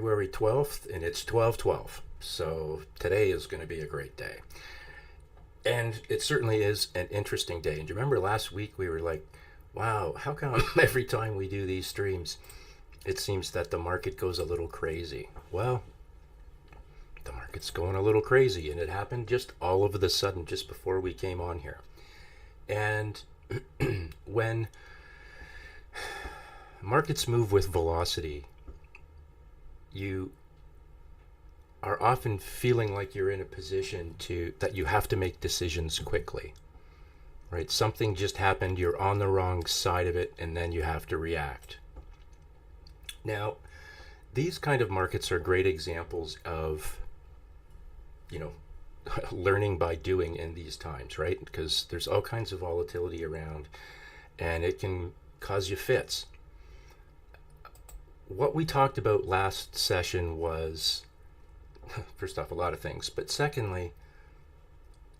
February 12th, and it's 12/12. So today is going to be a great day. And it certainly is an interesting day. And do you remember last week we were like, wow, how come every time we do these streams, it seems that the market goes a little crazy? Well, the market's going a little crazy, and it happened just all of a sudden just before we came on here. And when markets move with velocity, you are often feeling like you're in a position that you have to make decisions quickly, right? Something just happened, you're on the wrong side of it, and then you have to react. Now, these kind of markets are great examples of, learning by doing in these times, right? Because there's all kinds of volatility around, and it can cause you fits. What we talked about last session was, first off, a lot of things, but secondly,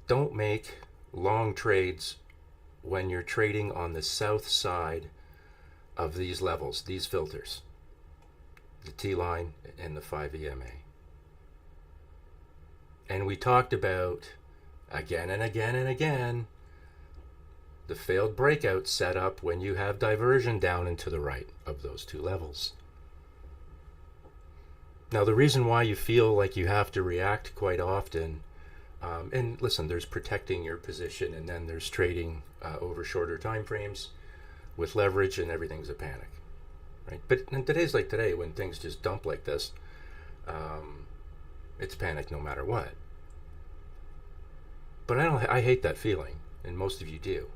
don't make long trades when you're trading on the south side of these levels, these filters, the T line and the 5 EMA. And we talked about, again and again and again, the failed breakout setup when you have diversion down and to the right of those two levels. Now, the reason why you feel like you have to react quite often, and listen, there's protecting your position, and then there's trading over shorter time frames with leverage, and everything's a panic, right? But in today's like today, when things just dump like this, it's panic no matter what. But I hate that feeling, and most of you do.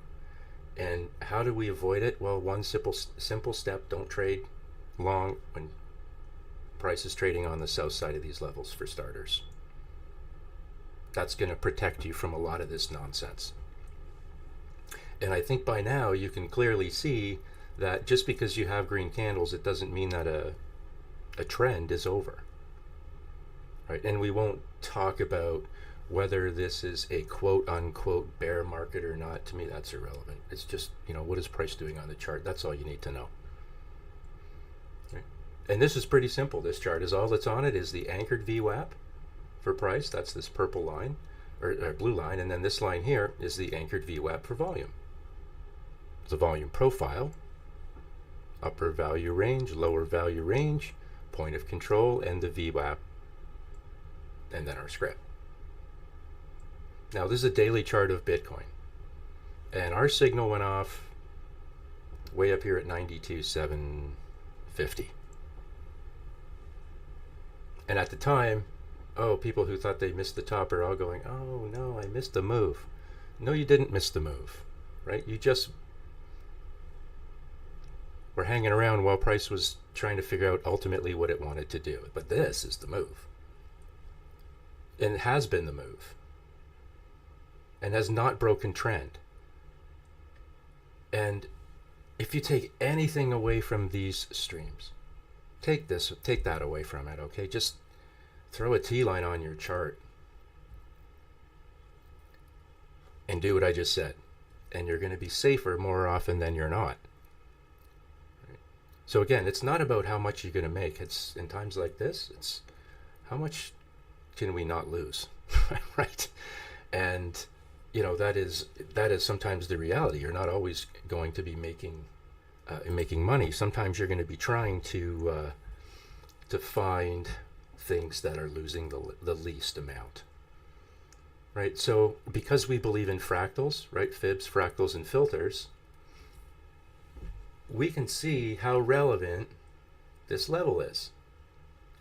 And how do we avoid it? Well, one simple step: don't trade long when price is trading on the south side of these levels, for starters. That's going to protect you from a lot of this nonsense. And I think by now you can clearly see that just because you have green candles, it doesn't mean that a trend is over. Right? And we won't talk about whether this is a quote unquote bear market or not. To me, that's irrelevant. It's just, what is price doing on the chart? That's all you need to know. And this is pretty simple. This chart is all that's on it is the anchored VWAP for price. That's this purple line, or blue line. And then this line here is the anchored VWAP for volume. The volume profile, upper value range, lower value range, point of control, and the VWAP, and then our script. Now, this is a daily chart of Bitcoin. And our signal went off way up here at 92,750. And at the time, people who thought they missed the top are all going, oh no, I missed the move. No, you didn't miss the move, right? You just were hanging around while price was trying to figure out ultimately what it wanted to do. But this is the move. And it has been the move. And has not broken trend. And if you take anything away from these streams, take that away from it, okay? Just throw a T line on your chart and do what I just said. And you're going to be safer more often than you're not. Right? So again, it's not about how much you're going to make. It's in times like this, it's how much can we not lose, right? And that is sometimes the reality. You're not always going to be making money. Sometimes you're going to be trying to find things that are losing the least amount, right? So because we believe in fractals, right? Fibs, fractals, and filters, we can see how relevant this level is,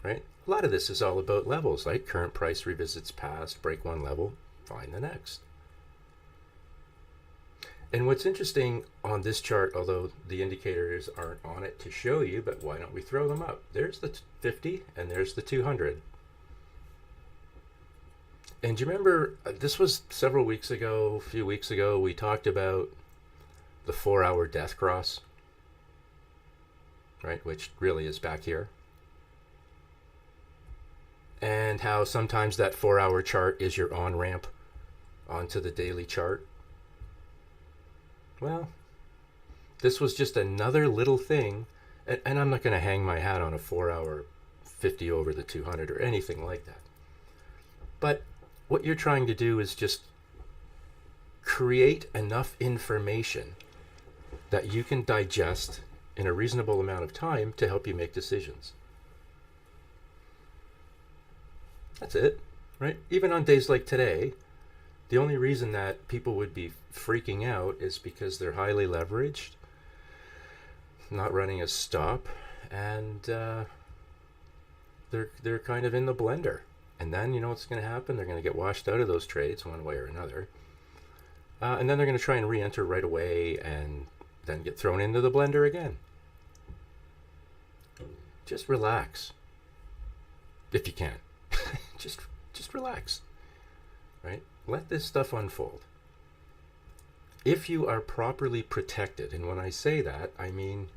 right? A lot of this is all about levels, like current price revisits past, break one level, find the next. And what's interesting on this chart, although the indicators aren't on it to show you, but why don't we throw them up? There's the 50 and there's the 200. And do you remember, this was several weeks ago, a few weeks ago, we talked about the 4-hour death cross, right? Which really is back here. And how sometimes that 4-hour chart is your on-ramp onto the daily chart. Well, this was just another little thing, and I'm not going to hang my hat on a 4-hour 50 over the 200 or anything like that. But what you're trying to do is just create enough information that you can digest in a reasonable amount of time to help you make decisions. That's it, right? Even on days like today, the only reason that people would be freaking out is because they're highly leveraged, not running a stop, and they're kind of in the blender. And then you know what's going to happen? They're going to get washed out of those trades one way or another. And then they're going to try and re-enter right away and then get thrown into the blender again. Just relax. If you can. just relax. Right? Let this stuff unfold. If you are properly protected, and when I say that, I mean,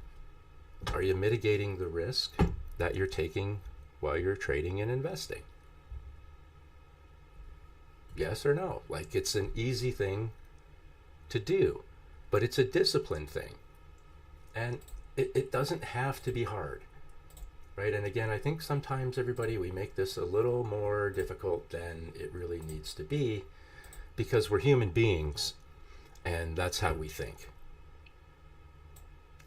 are you mitigating the risk that you're taking while you're trading and investing? Yes or no? Like, it's an easy thing to do, but it's a discipline thing. And it doesn't have to be hard, right? And again, I think sometimes we make this a little more difficult than it really needs to be, because we're human beings, and that's how we think.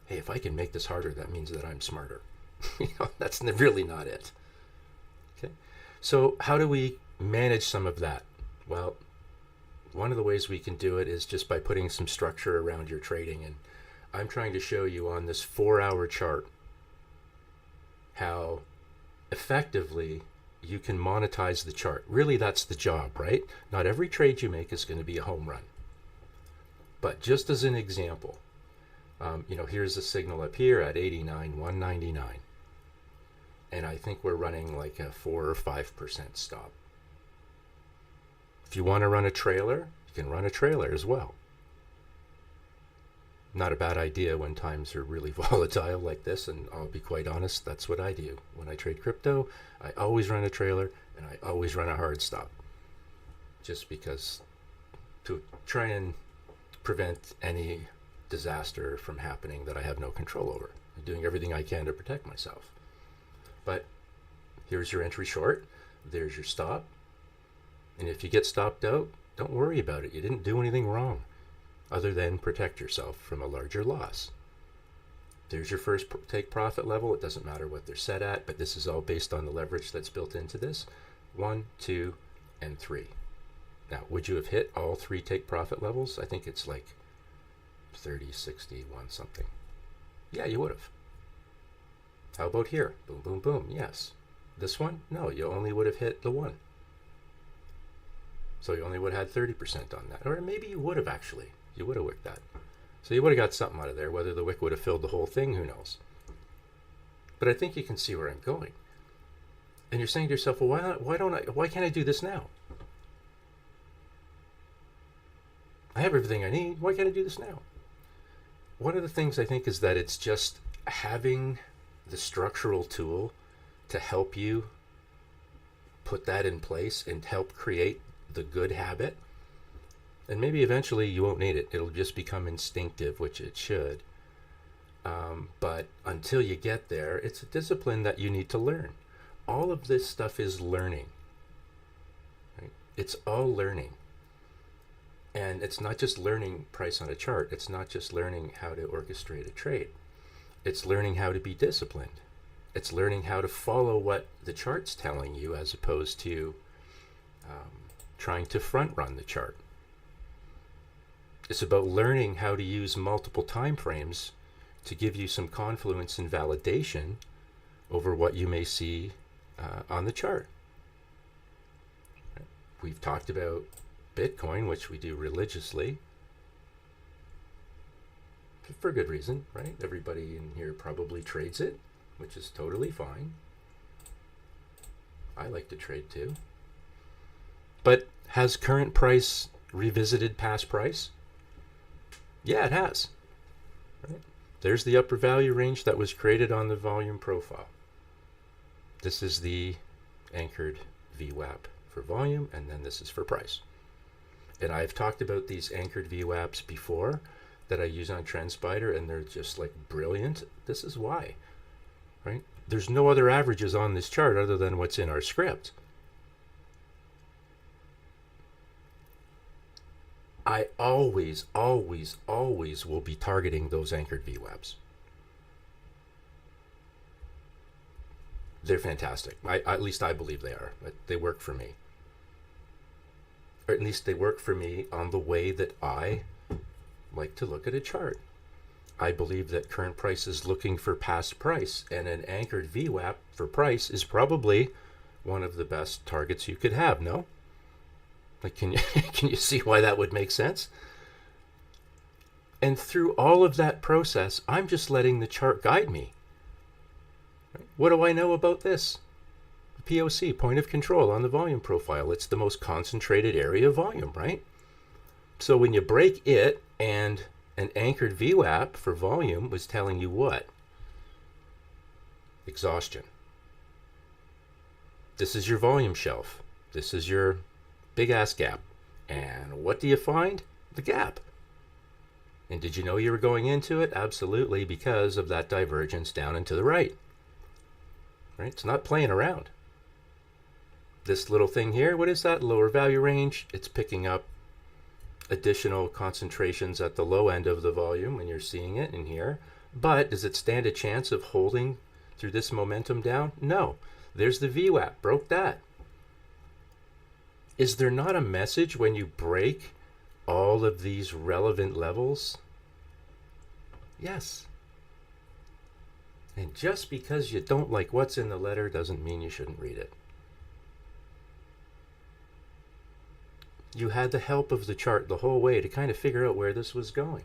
Hey, if I can make this harder, that means that I'm smarter. That's really not it. Okay. So how do we manage some of that? Well, one of the ways we can do it is just by putting some structure around your trading. And I'm trying to show you on this 4-hour chart how effectively you can monetize the chart. Really, that's the job, right? Not every trade you make is going to be a home run. But just as an example, here's a signal up here at 89,199. And I think we're running like a 4 or 5% stop. If you want to run a trailer, you can run a trailer as well. Not a bad idea when times are really volatile like this, and I'll be quite honest, that's what I do. When I trade crypto, I always run a trailer and I always run a hard stop. Just because to try and prevent any disaster from happening that I have no control over. I'm doing everything I can to protect myself. But here's your entry short, there's your stop. And if you get stopped out, don't worry about it. You didn't do anything wrong other than protect yourself from a larger loss. There's your first take profit level. It doesn't matter what they're set at, but this is all based on the leverage that's built into this. 1, 2, and 3. Now, would you have hit all 3 take profit levels? I think it's like 30, 60, 1 something. Yeah, you would have. How about here? Boom, boom, boom. Yes. This one? No, you only would have hit the 1. So you only would have had 30% on that. Or maybe you would have actually. You would have wicked that. So you would have got something out of there. Whether the wick would have filled the whole thing, who knows? But I think you can see where I'm going. And you're saying to yourself, well, why can't I do this now? I have everything I need. Why can't I do this now? One of the things I think is that it's just having the structural tool to help you put that in place and help create the good habit. And maybe eventually you won't need it. It'll just become instinctive, which it should. But until you get there, it's a discipline that you need to learn. All of this stuff is learning. Right? It's all learning. And it's not just learning price on a chart. It's not just learning how to orchestrate a trade. It's learning how to be disciplined. It's learning how to follow what the chart's telling you as opposed to trying to front run the chart. It's about learning how to use multiple time frames to give you some confluence and validation over what you may see on the chart. We've talked about Bitcoin, which we do religiously, for good reason, right? Everybody in here probably trades it, which is totally fine. I like to trade too. But has current price revisited past price? Yeah, it has. Right? There's the upper value range that was created on the volume profile. This is the anchored VWAP for volume, and then this is for price. And I've talked about these anchored VWAPs before that I use on TrendSpider, and they're just like brilliant. This is why, right? There's no other averages on this chart other than what's in our script. I always, always, always will be targeting those anchored VWAPs. They're fantastic. At least I believe they are. They work for me. Or at least they work for me on the way that I like to look at a chart. I believe that current price is looking for past price, and an anchored VWAP for price is probably one of the best targets you could have, no? Like, can you see why that would make sense? And through all of that process, I'm just letting the chart guide me. What do I know about this? POC, point of control on the volume profile. It's the most concentrated area of volume, right? So when you break it, and an anchored VWAP for volume was telling you what? Exhaustion. This is your volume shelf. This is your big ass gap. And what do you find? The gap. And did you know you were going into it? Absolutely, because of that divergence down and to the right. Right? It's not playing around. This little thing here, what is that? Lower value range. It's picking up additional concentrations at the low end of the volume when you're seeing it in here. But does it stand a chance of holding through this momentum down? No. There's the VWAP. Broke that. Is there not a message when you break all of these relevant levels? Yes. And just because you don't like what's in the letter doesn't mean you shouldn't read it. You had the help of the chart the whole way to kind of figure out where this was going.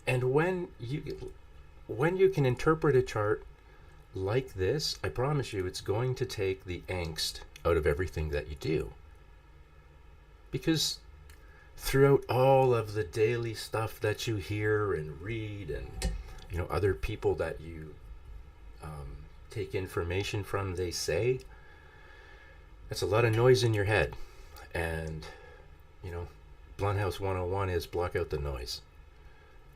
And when you can interpret a chart like this, I promise you it's going to take the angst out of everything that you do. Because throughout all of the daily stuff that you hear and read, and other people that you take information from, they say, that's a lot of noise in your head. And Blunt House 101 is block out the noise.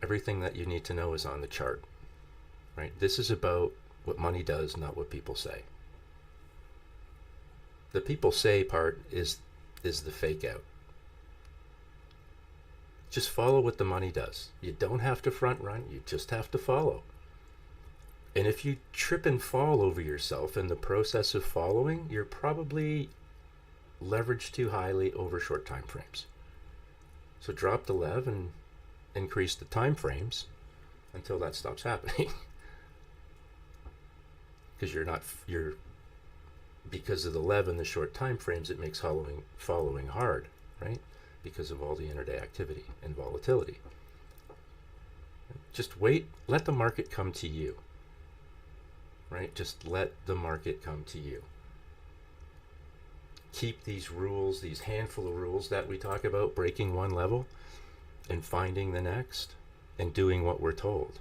Everything that you need to know is on the chart, right? This is about what money does, not what people say. The people say part is the fake out. Just follow what the money does. You don't have to front run, you just have to follow. And if you trip and fall over yourself in the process of following, you're probably leveraged too highly over short time frames. So drop the lev and increase the time frames until that stops happening. Because because of the lev and the short time frames, it makes following hard, right? Because of all the intraday activity and volatility. Just wait, let the market come to you. Right? Just let the market come to you. Keep these rules, these handful of rules that we talk about, breaking one level and finding the next and doing what we're told.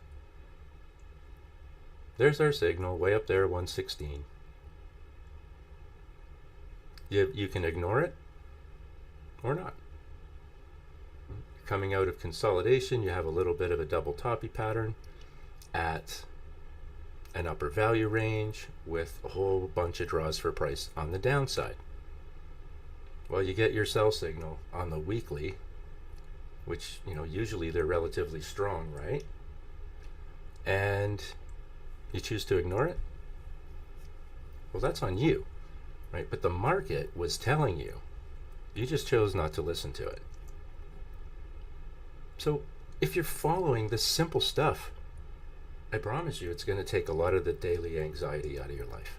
There's our signal, way up there, 116. You can ignore it or not. Coming out of consolidation, you have a little bit of a double toppy pattern at an upper value range with a whole bunch of draws for price on the downside. Well, you get your sell signal on the weekly, which usually they're relatively strong, right? And you choose to ignore it. Well, that's on you, right? But the market was telling you. You just chose not to listen to it. So if you're following this simple stuff, I promise you it's going to take a lot of the daily anxiety out of your life.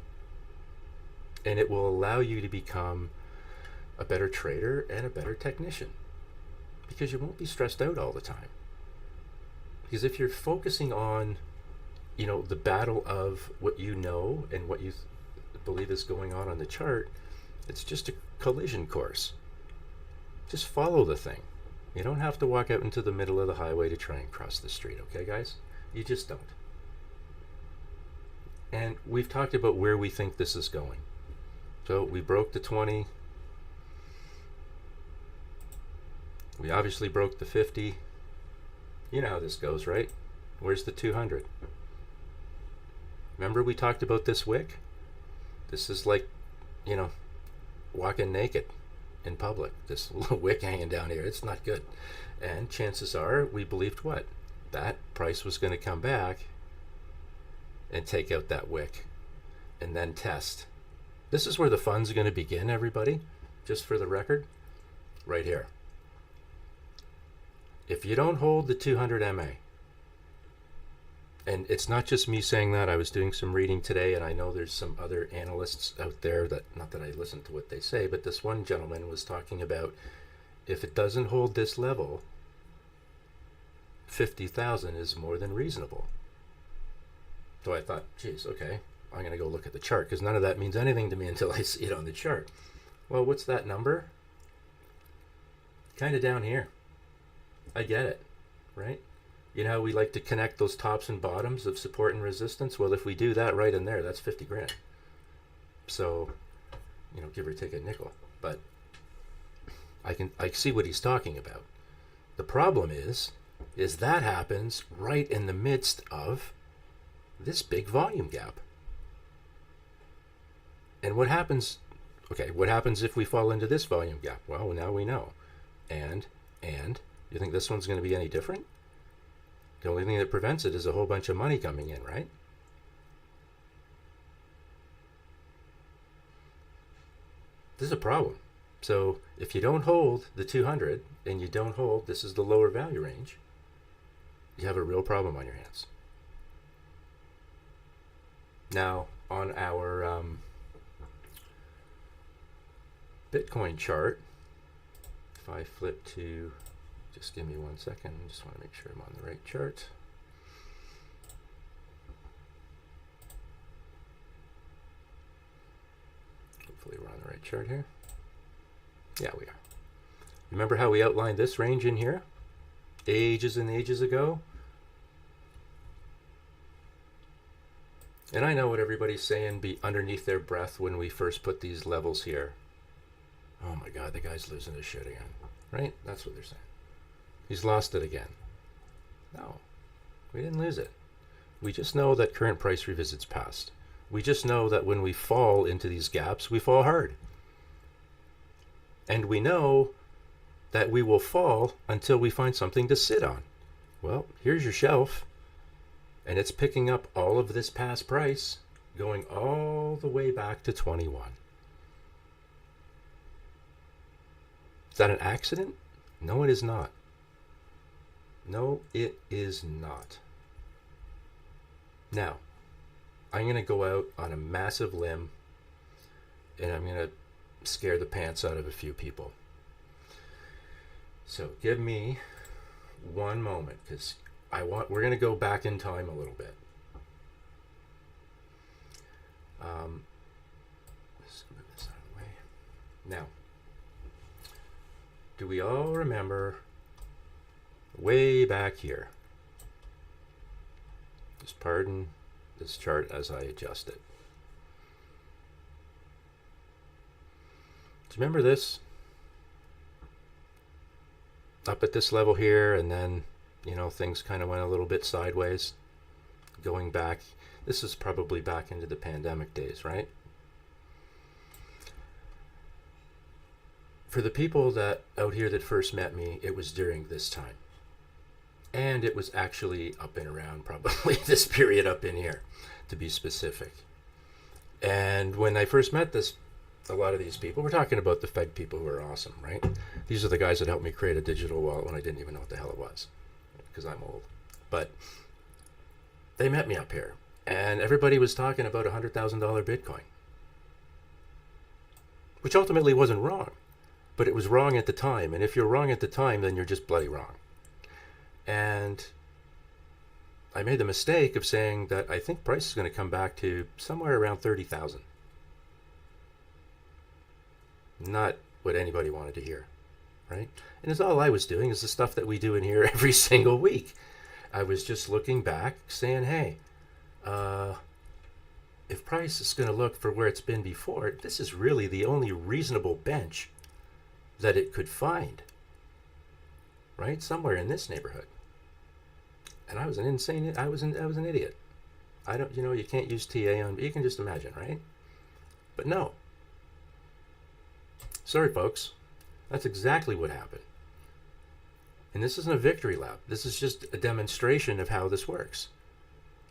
And it will allow you to become a better trader and a better technician. Because you won't be stressed out all the time. Because if you're focusing on, the battle of what you know and what you believe is going on the chart, it's just a collision course. Just follow the thing. You don't have to walk out into the middle of the highway to try and cross the street, okay, guys? You just don't. And we've talked about where we think this is going. So we broke the 20. We obviously broke the 50. You know how this goes, right? Where's the 200? Remember we talked about this wick? This is like, you know, walking naked in public. This little wick hanging down here. It's not good. And chances are we believed what? That price was going to come back and take out that wick and then test. This is where the fun's going to begin, everybody, just for the record, right here. If you don't hold the 200 MA, and it's not just me saying that, I was doing some reading today, and I know there's some other analysts out there that, not that I listen to what they say, but this one gentleman was talking about if it doesn't hold this level, 50,000 is more than reasonable. So I thought, geez, okay, I'm going to go look at the chart, because none of that means anything to me until I see it on the chart. Well, what's that number? Kind of down here. I get it, right? You know how we like to connect those tops and bottoms of support and resistance? Well, if we do that right in there, that's 50 grand. So, you know, give or take a nickel. But I see what he's talking about. The problem is that happens right in the midst of this big volume gap. And what happens, okay, what happens if we fall into this volume gap? Well, now we know. And you think this one's going to be any different? The only thing that prevents it is a whole bunch of money coming in, right? This is a problem. So if you don't hold the 200 and you don't hold, this is the lower value range, you have a real problem on your hands. Now, on our Bitcoin chart, if I flip to, just give me 1 second, I just want to make sure I'm on the right chart. Hopefully we're on the right chart here. Yeah, we are. Remember how we outlined this range in here ages and ages ago? And I know what everybody's saying be underneath their breath when we first put these levels here. Oh my God, the guy's losing his shit again, right? That's what they're saying. He's lost it again. No, we didn't lose it. We just know that current price revisits past. We just know that when we fall into these gaps, we fall hard. And we know that we will fall until we find something to sit on. Well, here's your shelf. And it's picking up all of this past price, going all the way back to 21. Is that an accident? No, it is not. No, it is not. Now, I'm going to go out on a massive limb, and I'm going to scare the pants out of a few people. So give me one moment, because we're going to go back in time a little bit. Let's move this out of the way. Now, do we all remember way back here? Just pardon this chart as I adjust it. Do you remember this? Up at this level here, and then, you know, things kind of went a little bit sideways. Going back, this is probably back into the pandemic days, right? For the people that out here that first met me, it was during this time. And it was actually up and around probably this period up in here, to be specific. And when I first met a lot of these people, we're talking about the Fed people who are awesome, right? These are the guys that helped me create a digital wallet when I didn't even know what the hell it was, because I'm old. But they met me up here, and everybody was talking about $100,000 Bitcoin, which ultimately wasn't wrong, but it was wrong at the time. And if you're wrong at the time, then you're just bloody wrong. And I made the mistake of saying that I think price is going to come back to somewhere around 30,000. Not what anybody wanted to hear, right? And it's all I was doing is the stuff that we do in here every single week. I was just looking back saying, hey, if price is going to look for where it's been before, this is really the only reasonable bench that it could find, right? Somewhere in this neighborhood. And I was an idiot. I don't, you can't use TA on, you can just imagine, right? But no. Sorry, folks. That's exactly what happened. And this isn't a victory lap. This is just a demonstration of how this works,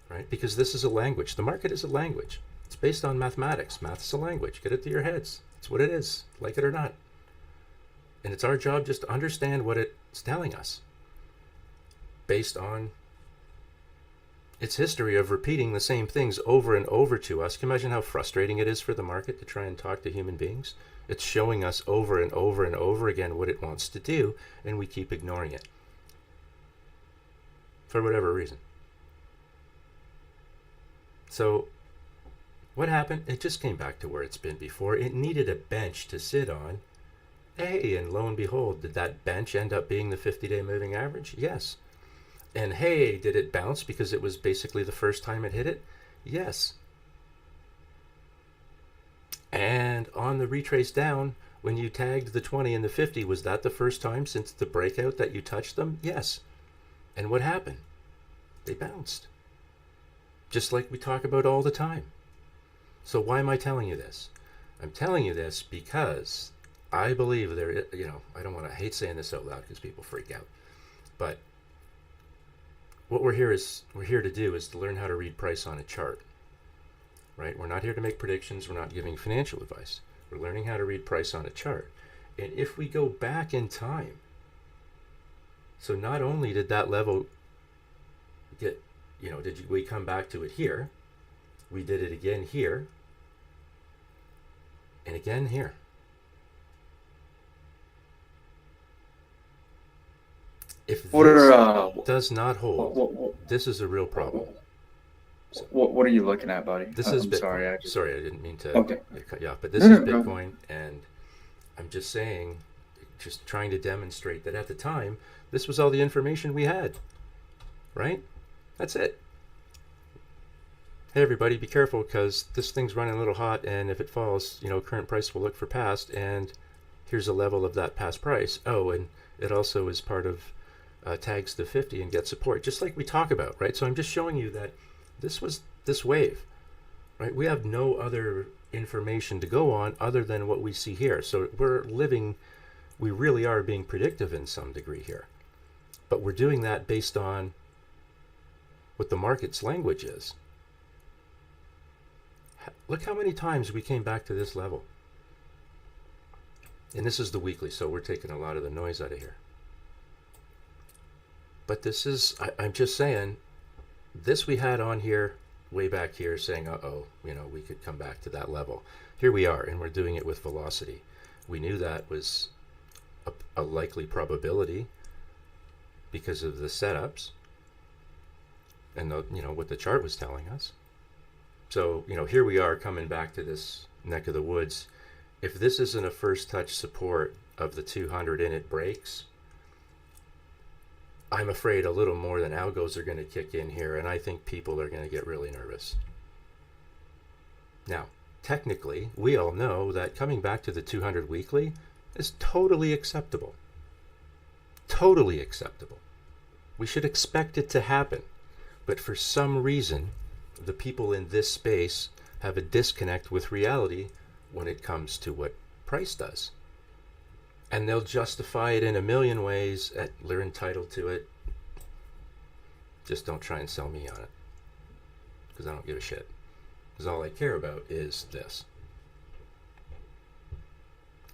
right? Because this is a language. The market is a language. It's based on mathematics. Math is a language. Get it to your heads. It's what it is, like it or not. And it's our job just to understand what it's telling us based on its history of repeating the same things over and over to us. Can you imagine how frustrating it is for the market to try and talk to human beings? It's showing us over and over and over again what it wants to do, and we keep ignoring it for whatever reason. So what happened? It just came back to where it's been before. It needed a bench to sit on. Hey, and lo and behold, did that bench end up being the 50-day moving average? Yes. And hey, did it bounce because it was basically the first time it hit it? Yes. And on the retrace down, when you tagged the 20 and the 50, was that the first time since the breakout that you touched them? Yes. And what happened? They bounced. Just like we talk about all the time. So why am I telling you this? I'm telling you this because I believe there, I hate saying this out loud because people freak out. But what we're here to do is to learn how to read price on a chart. Right? We're not here to make predictions. We're not giving financial advice. We're learning how to read price on a chart. And if we go back in time, so not only did that level get, we come back to it here, we did it again here, and again here. If this does not hold, this is a real problem. So, what are you looking at, buddy? This is Bitcoin. Sorry, I didn't mean to cut you off. But this is Bitcoin, and I'm just saying, just trying to demonstrate that at the time, this was all the information we had. Right? That's it. Hey, everybody, be careful because this thing's running a little hot, and if it falls, current price will look for past, and here's a level of that past price. Oh, and it also is part of tags the 50 and get support, just like we talk about, right? So I'm just showing you that this was this wave, right? We have no other information to go on other than what we see here. So we really are being predictive in some degree here. But we're doing that based on what the market's language is. Look how many times we came back to this level. And this is the weekly, so we're taking a lot of the noise out of here. But this is, I'm just saying, this we had on here, way back here, saying, we could come back to that level. Here we are, and we're doing it with velocity. We knew that was a likely probability because of the setups and what the chart was telling us. So, here we are coming back to this neck of the woods. If this isn't a first touch support of the 200 and it breaks, I'm afraid a little more than algos are going to kick in here, and I think people are going to get really nervous. Now, technically, we all know that coming back to the 200 weekly is totally acceptable. Totally acceptable. We should expect it to happen. But for some reason, the people in this space have a disconnect with reality when it comes to what price does. And they'll justify it in a million ways. They're entitled to it. Just don't try and sell me on it. Because I don't give a shit. Because all I care about is this.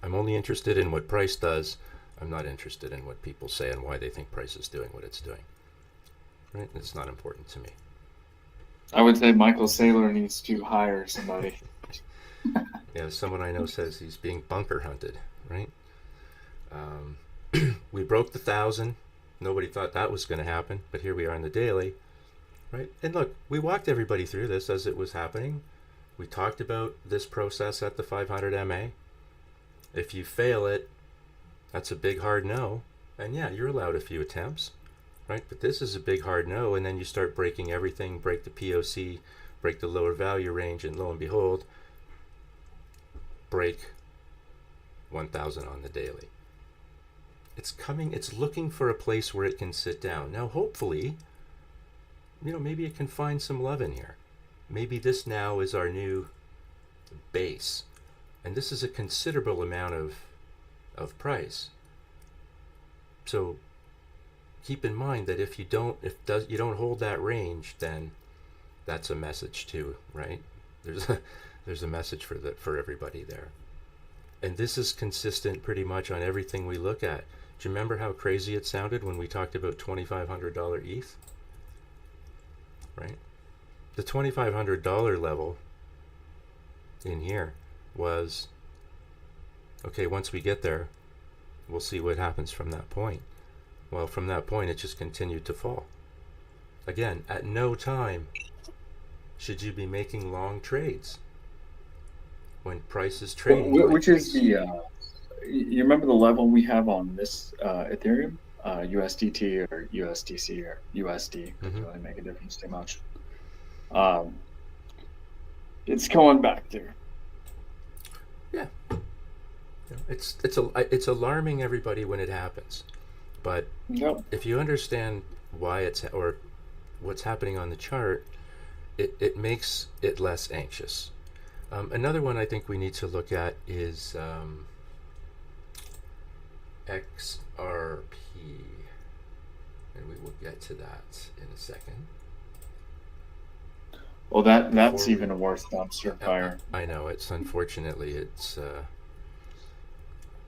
I'm only interested in what price does. I'm not interested in what people say and why they think price is doing what it's doing. Right? It's not important to me. I would say Michael Saylor needs to hire somebody. Yeah, someone I know says he's being bunker hunted, right? We broke the 1,000. Nobody thought that was going to happen, but here we are in the daily, right? And look, we walked everybody through this as it was happening. We talked about this process at the 500 MA. If you fail it, that's a big hard no. And yeah, you're allowed a few attempts, right? But this is a big hard no, and then you start breaking everything, break the POC, break the lower value range, and lo and behold, break 1,000 on the daily. It's looking for a place where it can sit down. Now, hopefully, maybe it can find some love in here. maybe this now is our new base. And this is a considerable amount of price. So keep in mind that if you don't hold that range, then that's a message too, right? There's a message for everybody there. And this is consistent pretty much on everything we look at. Do you remember how crazy it sounded when we talked about $2,500 ETH? Right? The $2,500 level in here was, okay, once we get there, we'll see what happens from that point. Well, from that point, it just continued to fall. Again, at no time should you be making long trades when price is trading. Which is the, you remember the level we have on this Ethereum? USDT or USDC or USD. Doesn't really make a difference too much. It's going back there. Yeah. It's alarming everybody when it happens. But if you understand why or what's happening on the chart, it makes it less anxious. Another one I think we need to look at is XRP, and we will get to that in a second. Well, that's even a worse dumpster fire. I know, unfortunately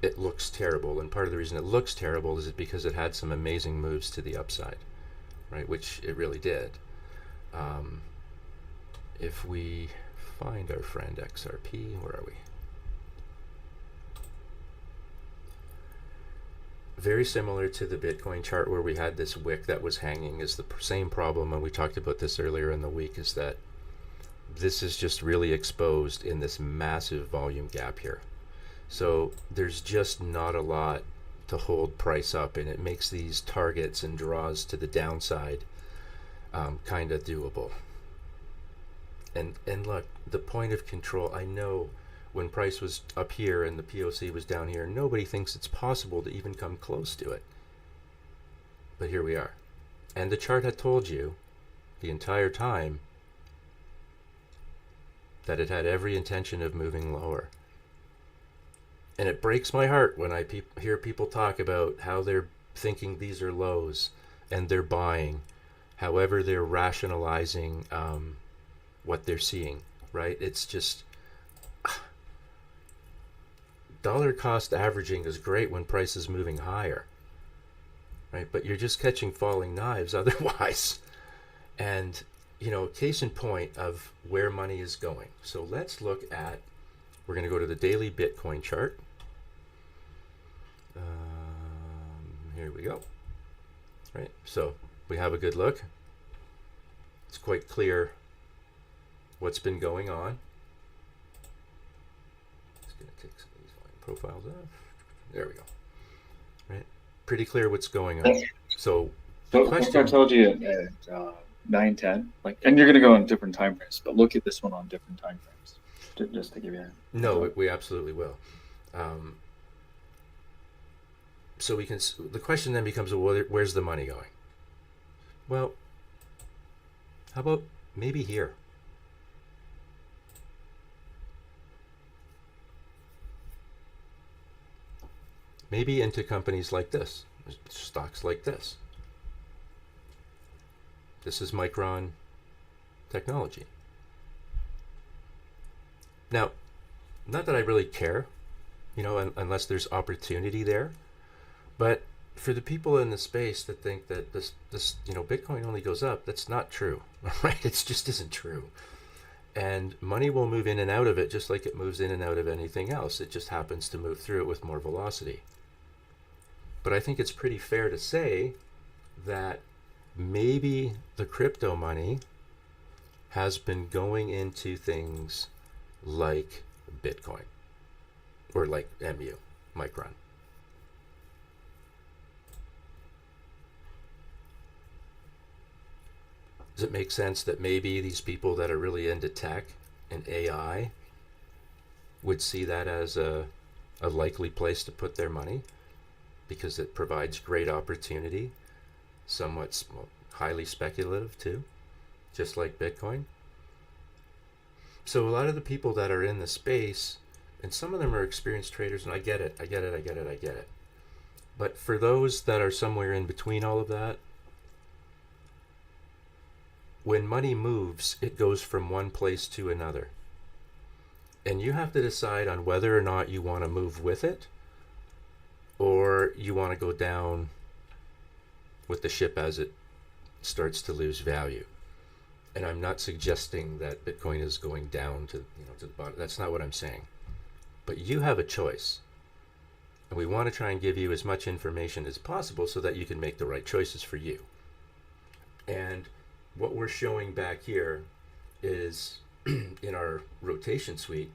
it looks terrible, and part of the reason it looks terrible is because it had some amazing moves to the upside, right? Which it really did. If we find our friend XRP, where are we? Very similar to the Bitcoin chart where we had this wick that was hanging is the same problem, and we talked about this earlier in the week, is that this is just really exposed in this massive volume gap here. So there's just not a lot to hold price up, and it makes these targets and draws to the downside kind of doable. And look, the point of control, I know when price was up here and the POC was down here, nobody thinks it's possible to even come close to it. But here we are. And the chart had told you the entire time that it had every intention of moving lower. And it breaks my heart when I hear people talk about how they're thinking these are lows and they're buying, however they're rationalizing what they're seeing, right? It's just dollar cost averaging is great when price is moving higher, right? But you're just catching falling knives otherwise. And, case in point of where money is going. So let's look at, we're going to go to the daily Bitcoin chart. Here we go. Right, so we have a good look. It's quite clear what's been going on. Just going to take some of these line profiles off. There we go. Right, pretty clear what's going on. So the question, like I told you at 9:10, and you're going to go on different time frames, but look at this one on different time frames, just to give you. No, we absolutely will. So we can. The question then becomes, well, where's the money going? Well, how about maybe here? Maybe into companies like this, stocks like this. This is Micron Technology. Now, not that I really care, unless there's opportunity there. But for the people in the space that think that this Bitcoin only goes up, that's not true, right? It just isn't true. And money will move in and out of it just like it moves in and out of anything else. It just happens to move through it with more velocity. But I think it's pretty fair to say that maybe the crypto money has been going into things like Bitcoin or like MU, Micron. Does it make sense that maybe these people that are really into tech and AI would see that as a likely place to put their money because it provides great opportunity, somewhat highly speculative too, just like Bitcoin? So a lot of the people that are in the space, and some of them are experienced traders, and I get it, I get it, I get it, I get it. But for those that are somewhere in between all of that, when money moves, it goes from one place to another. And you have to decide on whether or not you want to move with it, or you want to go down with the ship as it starts to lose value. And I'm not suggesting that Bitcoin is going down to to the bottom. That's not what I'm saying. But you have a choice. And we want to try and give you as much information as possible so that you can make the right choices for you. And what we're showing back here is in our rotation suite.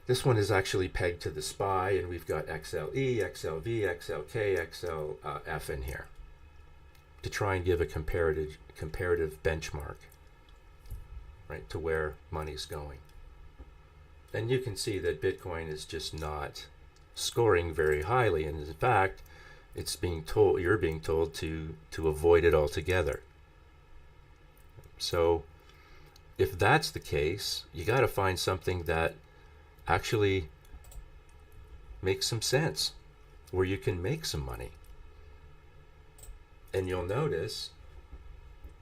This one is actually pegged to the SPY, and we've got XLE, XLV, XLK, XLF in here to try and give a comparative benchmark, right, to where money's going. And you can see that Bitcoin is just not scoring very highly, and in fact, you're being told to avoid it altogether. So if that's the case, you got to find something that actually makes some sense, where you can make some money. And you'll notice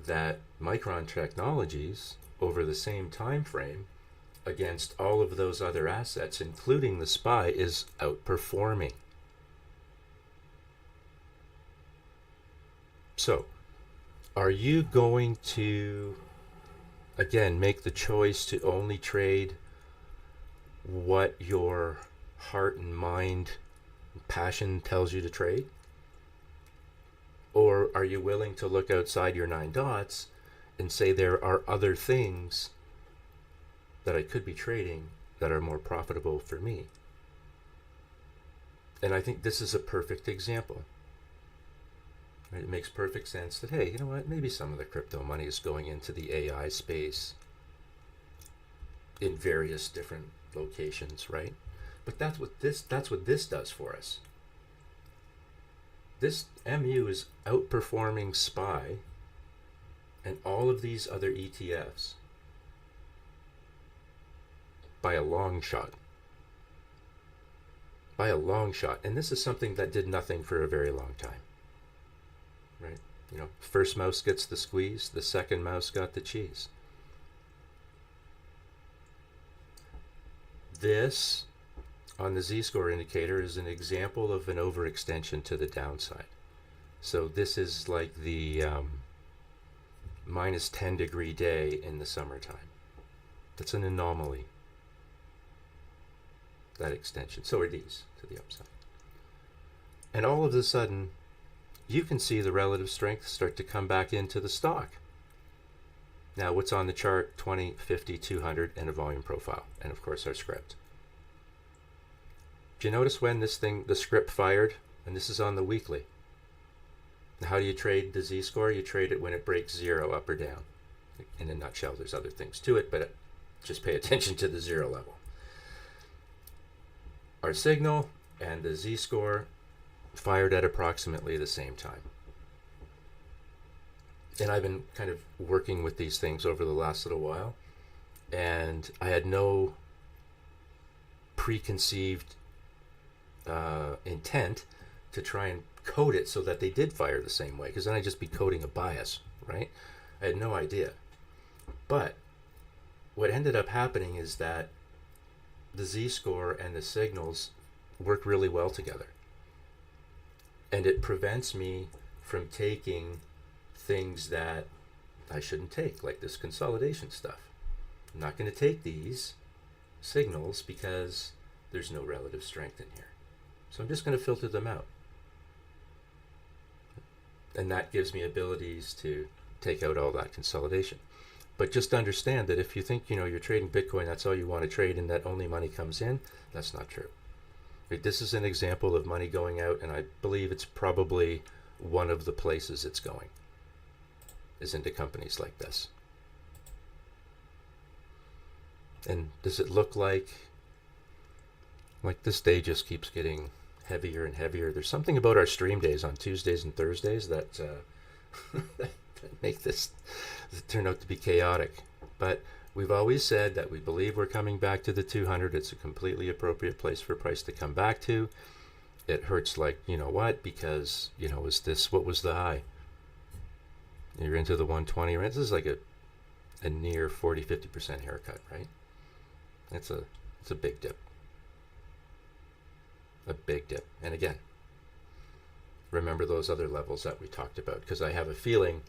that Micron Technologies, over the same time frame, against all of those other assets, including the SPY, is outperforming. So, are you going to, again, make the choice to only trade what your heart and mind and passion tells you to trade? Or are you willing to look outside your 9 dots and say there are other things that I could be trading that are more profitable for me? And I think this is a perfect example. Right? It makes perfect sense that, hey, you know what, maybe some of the crypto money is going into the AI space in various different locations, right? But that's what this does for us. This MU is outperforming SPY and all of these other ETFs by a long shot. By a long shot. And this is something that did nothing for a very long time. Right? First mouse gets the squeeze, the second mouse got the cheese. This, on the Z-score indicator, is an example of an overextension to the downside. So this is like the minus 10 degree day in the summertime. That's an anomaly, that extension. So are these to the upside. And all of a sudden, you can see the relative strength start to come back into the stock. Now, what's on the chart? 20, 50, 200, and a volume profile. And of course, our script. Do you notice when the script fired? And this is on the weekly. How do you trade the Z-score? You trade it when it breaks 0 up or down. In a nutshell, there's other things to it, but just pay attention to the 0 level. Our signal and the Z-score fired at approximately the same time. And I've been kind of working with these things over the last little while, and I had no preconceived intent to try and code it so that they did fire the same way, because then I'd just be coding a bias, right? I had no idea. But what ended up happening is that the Z-score and the signals work really well together. And it prevents me from taking things that I shouldn't take, like this consolidation stuff. I'm not going to take these signals because there's no relative strength in here. So I'm just going to filter them out. And that gives me abilities to take out all that consolidation. But just understand that if you think, you're trading Bitcoin, that's all you want to trade, and that only money comes in, that's not true. Right? This is an example of money going out, and I believe it's probably one of the places it's going, is into companies like this. And does it look like this day just keeps getting heavier and heavier? There's something about our stream days on Tuesdays and Thursdays that make this turn out to be chaotic. But We've always said that we believe we're coming back to the 200. It's a completely appropriate place for price to come back to. It hurts like, you know what, because, you know, what was the high? You're into the 120 range. This is like a near 40-50% haircut, right? It's a big dip. A big dip. And again, remember those other levels that we talked about, because I have a feeling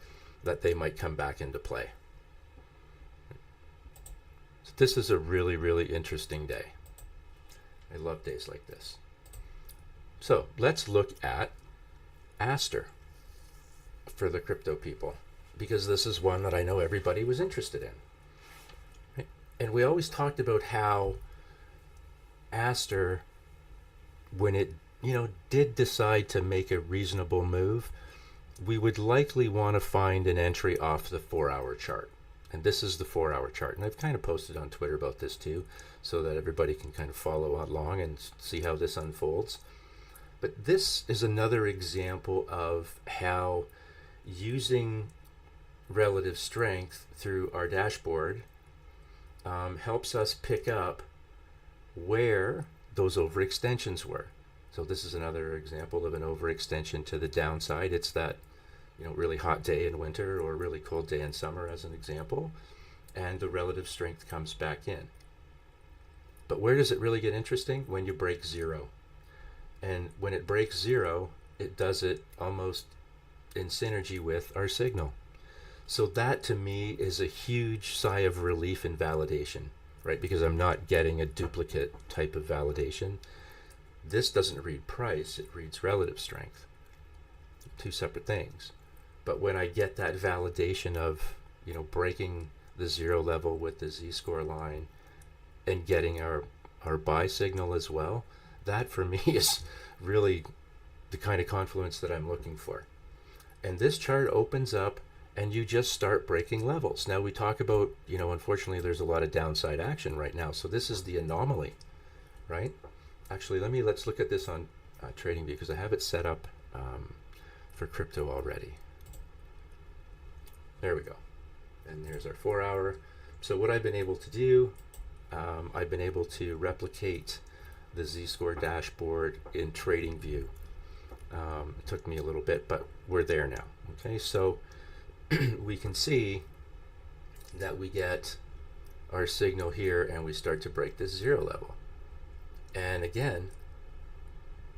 that they might come back into play. So this is a really, really interesting day. I love days like this. So let's look at Aster for the crypto people, because this is one that I know everybody was interested in. Right? And we always talked about how Aster, when it, you know, did decide to make a reasonable move, we would likely want to find an entry off the 4-hour chart. And this is the 4-hour chart. And I've kind of posted on Twitter about this too, so that everybody can kind of follow along and see how this unfolds. But this is another example of how using relative strength through our dashboard helps us pick up where those overextensions were. So this is another example of an overextension to the downside. It's that, you know, really hot day in winter or really cold day in summer as an example, and the relative strength comes back in. But where does it really get interesting? When you break zero. And when it breaks zero, it does it almost in synergy with our signal. So that to me is a huge sigh of relief and validation, right? Because I'm not getting a duplicate type of validation. This doesn't read price, it reads relative strength. Two separate things. But when I get that validation of, you know, breaking the zero level with the z-score line and getting our buy signal as well, that for me is really the kind of confluence that I'm looking for. And this chart opens up and you just start breaking levels. Now we talk about, you know, unfortunately there's a lot of downside action right now. So this is the anomaly, right? Actually, let's look at this on TradingView, because I have it set up for crypto already. There we go. And there's our 4-hour. So what I've been able to do, I've been able to replicate the z-score dashboard in TradingView. It took me a little bit, but we're there now. Okay, so we can see that we get our signal here and we start to break this zero level. And again,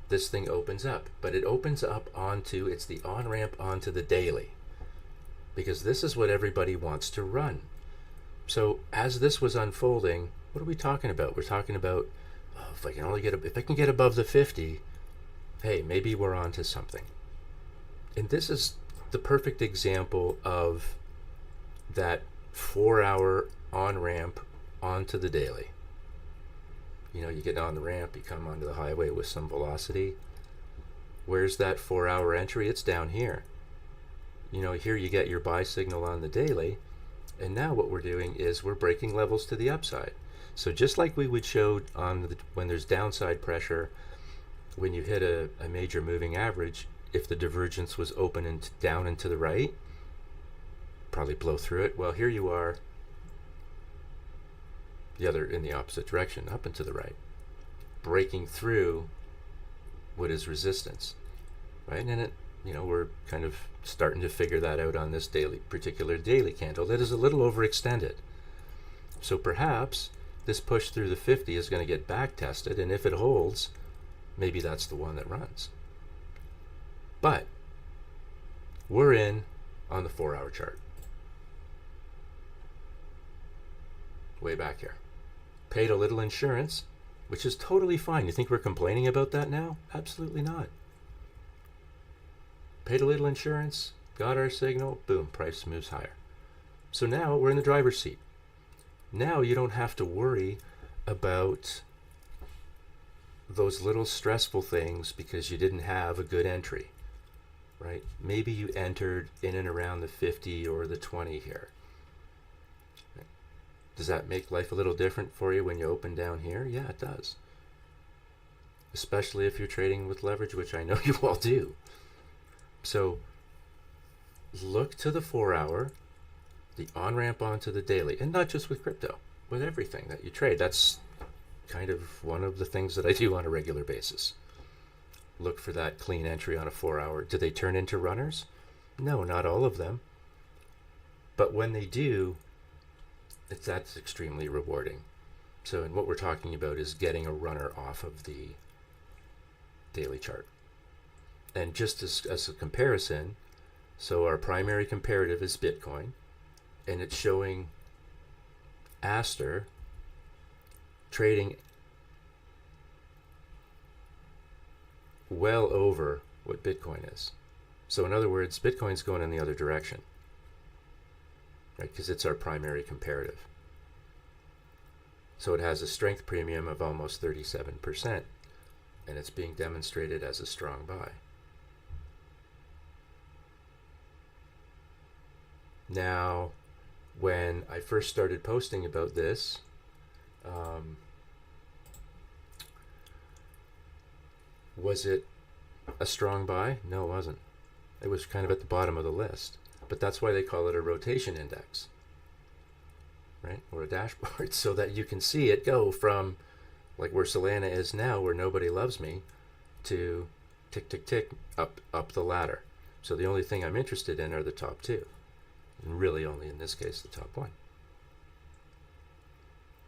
this thing opens up, but it opens up onto, it's the on-ramp onto the daily, because this is what everybody wants to run. So as this was unfolding, what are we talking about? We're talking about, oh, if I can get above the 50, hey, maybe we're onto something. And this is the perfect example of that 4-hour on-ramp onto the daily. You know, you get on the ramp, you come onto the highway with some velocity. Where's that 4-hour entry? It's down here. You know, here you get your buy signal on the daily, and now what we're doing is we're breaking levels to the upside. So just like we would show on when there's downside pressure, when you hit a major moving average, if the divergence was open and down and to the right, probably blow through it. Well, here you are, the other in the opposite direction, up and to the right, breaking through what is resistance, right? And it, you know, we're kind of starting to figure that out on this particular daily candle that is a little overextended. So perhaps this push through the 50 is going to get back tested, and if it holds, maybe that's the one that runs. But we're in on the 4-hour chart. Way back here. Paid a little insurance, which is totally fine. You think we're complaining about that now? Absolutely not. Paid a little insurance, got our signal, boom, price moves higher. So now we're in the driver's seat. Now you don't have to worry about those little stressful things because you didn't have a good entry, right? Maybe you entered in and around the 50 or the 20 here. Does that make life a little different for you when you open down here? Yeah, it does. Especially if you're trading with leverage, which I know you all do. So look to the 4-hour, the on-ramp onto the daily, and not just with crypto, with everything that you trade. That's kind of one of the things that I do on a regular basis. Look for that clean entry on a 4-hour. Do they turn into runners? No, not all of them. But when they do, that's extremely rewarding. So, and what we're talking about is getting a runner off of the daily chart. And just as a comparison, so our primary comparative is Bitcoin, and it's showing Aster trading well over what Bitcoin is. So in other words, Bitcoin's going in the other direction, right? Because it's our primary comparative. So it has a strength premium of almost 37%, and it's being demonstrated as a strong buy. Now, when I first started posting about this, was it a strong buy? No, it wasn't. It was kind of at the bottom of the list. But that's why they call it a rotation index, right? Or a dashboard, so that you can see it go from like where Solana is now, where nobody loves me, to tick, tick, tick, up the ladder. So the only thing I'm interested in are the top two. And really only in this case, the top one.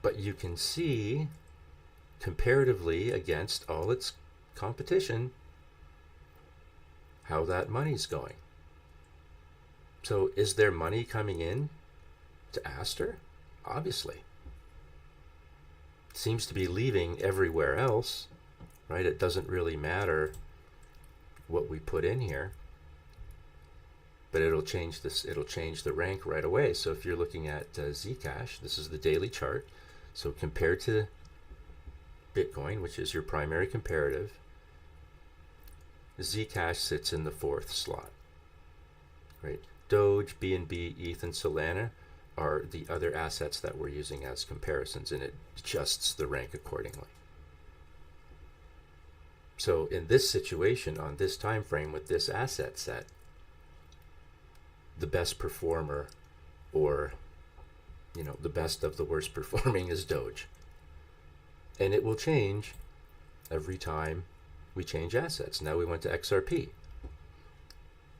But you can see comparatively against all its competition how that money's going. So is there money coming in to Aster? Obviously. Seems to be leaving everywhere else, right? It doesn't really matter what we put in here, but it'll change this. It'll change the rank right away. So if you're looking at Zcash, this is the daily chart. So compared to Bitcoin, which is your primary comparative, Zcash sits in the 4th slot, right? Doge, BNB, ETH, and Solana are the other assets that we're using as comparisons, and it adjusts the rank accordingly. So in this situation, on this time frame with this asset set, the best performer, or the best of the worst performing, is Doge. And it will change every time we change assets. Now we went to XRP.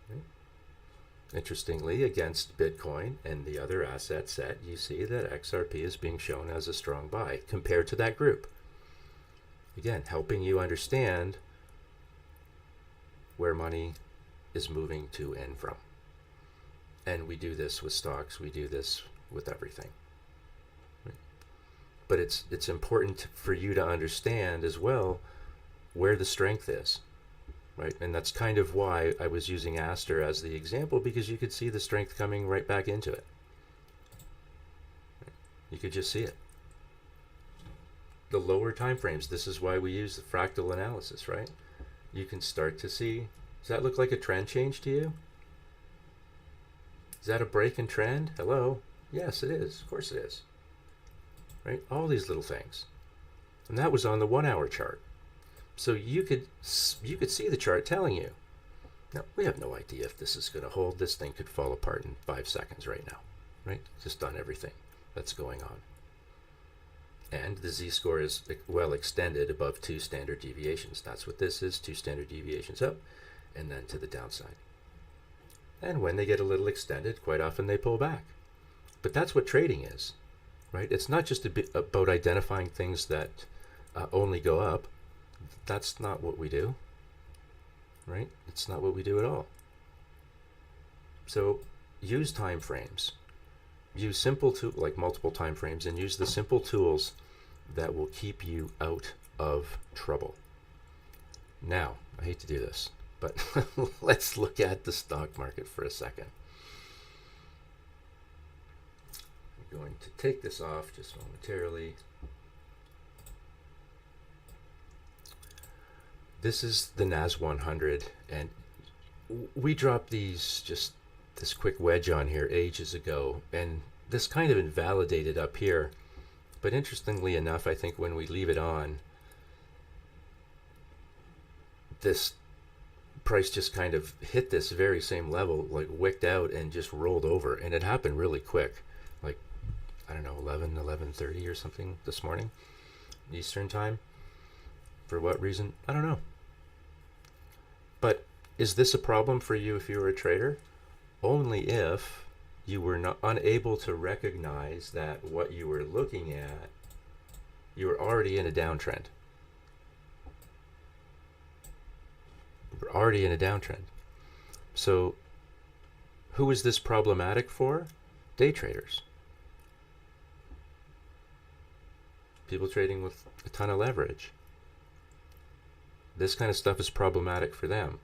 Right? Interestingly, against Bitcoin and the other asset set, you see that XRP is being shown as a strong buy compared to that group. Again, helping you understand where money is moving to and from. And we do this with stocks, we do this with everything. Right? But it's important for you to understand as well where the strength is, right? And that's kind of why I was using Aster as the example, because you could see the strength coming right back into it. Right? You could just see it. The lower time frames, this is why we use the fractal analysis, right? You can start to see, does that look like a trend change to you? Is that a break in trend? Hello? Yes, it is. Of course it is. Right? All these little things. And that was on the 1-hour chart. So you could see the chart telling you. Now, we have no idea if this is going to hold. This thing could fall apart in 5 seconds right now. Right? Just on everything that's going on. And the z-score is well extended above 2 standard deviations. That's what this is, 2 standard deviations up, and then to the downside. And when they get a little extended, quite often they pull back. But that's what trading is, right? It's not just about identifying things that only go up. That's not what we do, right? It's not what we do at all. So use time frames. Use simple like multiple time frames, and use the simple tools that will keep you out of trouble. Now, I hate to do this, but let's look at the stock market for a second. I'm going to take this off just momentarily. This is the NAS 100, and we dropped this quick wedge on here ages ago, and this kind of invalidated up here. But interestingly enough, I think when we leave it on, this price just kind of hit this very same level, like wicked out and just rolled over, and it happened really quick, like I don't know, 11:30 or something this morning, Eastern time. For what reason? I don't know. But is this a problem for you if you were a trader? Only if you were not unable to recognize that what you were looking at, you were already in a downtrend. We're already in a downtrend. So who is this problematic for? Day traders. People trading with a ton of leverage. This kind of stuff is problematic for them.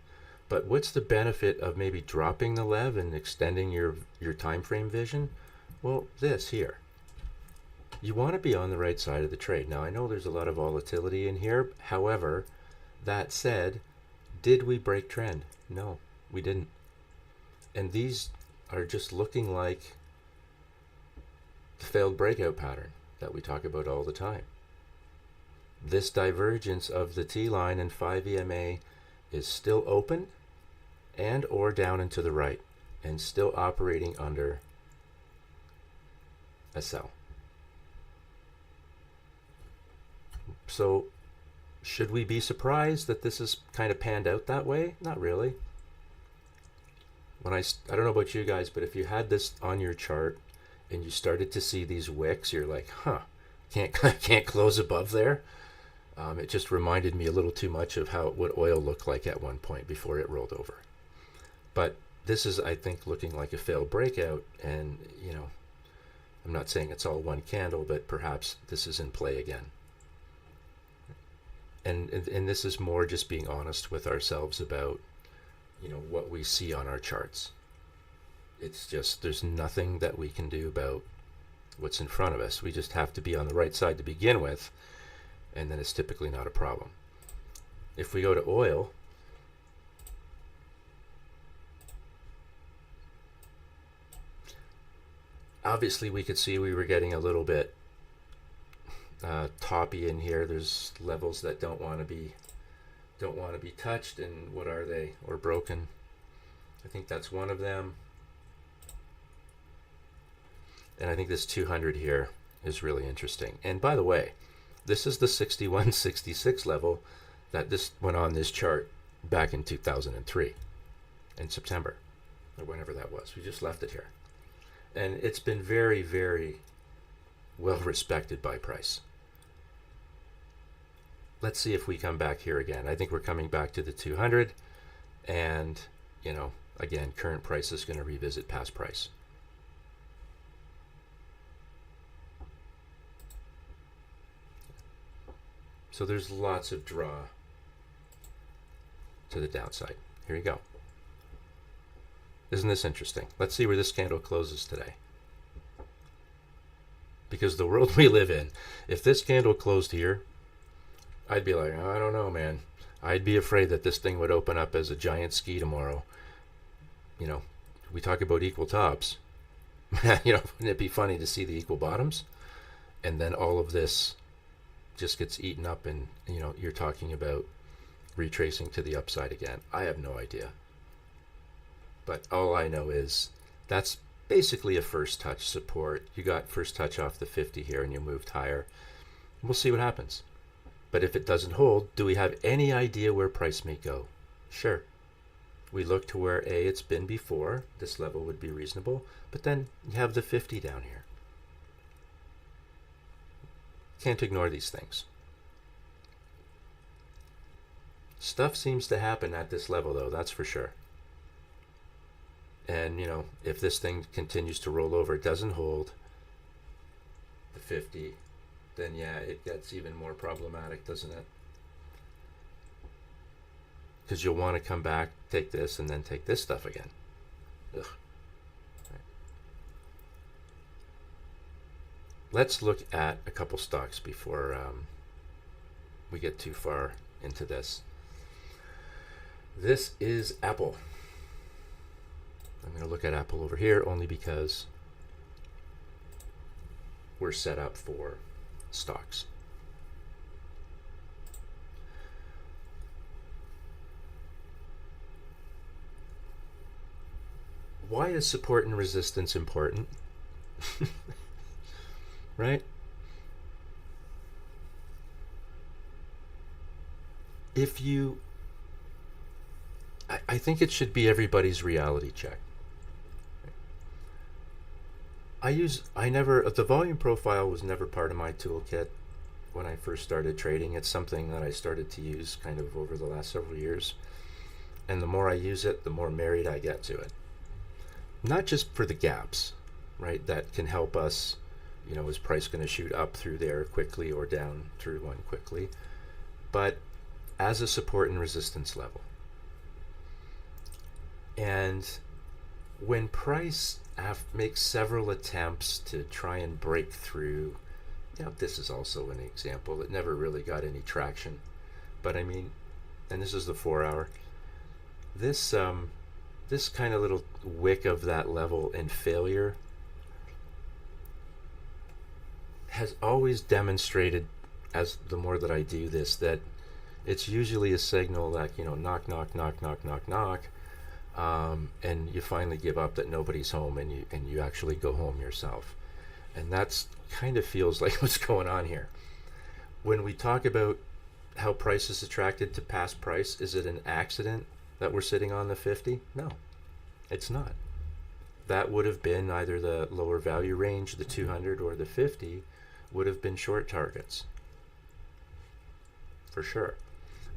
But what's the benefit of maybe dropping the lev and extending your time frame vision? Well, this here. You want to be on the right side of the trade. Now, I know there's a lot of volatility in here. However, that said, did we break trend? No, we didn't. And these are just looking like the failed breakout pattern that we talk about all the time. This divergence of the T-line and 5 EMA is still open and or down and to the right and still operating under a sell. So should we be surprised that this is kind of panned out that way? Not really. When I don't know about you guys, but if you had this on your chart and you started to see these wicks, you're like, huh, can't close above there. It just reminded me a little too much of what oil looked like at one point before it rolled over. But this is, I think, looking like a failed breakout, and I'm not saying it's all one candle, but perhaps this is in play again. And this is more just being honest with ourselves about what we see on our charts. It's just there's nothing that we can do about what's in front of us. We just have to be on the right side to begin with, and then it's typically not a problem. If we go to oil, obviously we could see we were getting a little bit toppy in here. There's levels that don't want to be touched, and what are they? Or broken. I think that's one of them. And I think this 200 here is really interesting. And by the way, this is the 61.66 level that this went on this chart back in 2003 in September, or whenever that was. We just left it here. And it's been very, very well respected by price. Let's see if we come back here again. I think we're coming back to the 200, and again, current price is going to revisit past price. So there's lots of draw to the downside. Here you go. Isn't this interesting? Let's see where this candle closes today. Because the world we live in, if this candle closed here, I'd be like, I don't know, man. I'd be afraid that this thing would open up as a giant ski tomorrow. We talk about equal tops. Wouldn't it be funny to see the equal bottoms? And then all of this just gets eaten up, and you're talking about retracing to the upside again. I have no idea. But all I know is that's basically a first touch support. You got first touch off the 50 here, and you moved higher. We'll see what happens. But if it doesn't hold, do we have any idea where price may go? Sure. We look to where it's been before. This level would be reasonable. But then you have the 50 down here. Can't ignore these things. Stuff seems to happen at this level, though, that's for sure. And, if this thing continues to roll over, it doesn't hold the 50, then yeah, it gets even more problematic, doesn't it? Because you'll want to come back, take this, and then take this stuff again. Ugh. Right. Let's look at a couple stocks before we get too far into this. This is Apple. I'm going to look at Apple over here only because we're set up for stocks. why is support and resistance important? Right? If you, I think it should be everybody's reality check. The volume profile was never part of my toolkit when I first started trading. It's something that I started to use kind of over the last several years. And the more I use it, the more married I get to it. Not just for the gaps, right? That can help us, is price going to shoot up through there quickly or down through one quickly, but as a support and resistance level. And when price makes several attempts to try and break through, this is also an example that never really got any traction. But I mean, and this is the 4-hour. This kind of little wick of that level in failure has always demonstrated, as the more that I do this, that it's usually a signal that, knock, knock, knock, knock, knock, knock. And you finally give up that nobody's home, and you actually go home yourself. And that's kind of feels like what's going on here. When we talk about how price is attracted to past price, is it an accident that we're sitting on the 50? No, it's not. That would have been either the lower value range, the 200, or the 50 would have been short targets. For sure.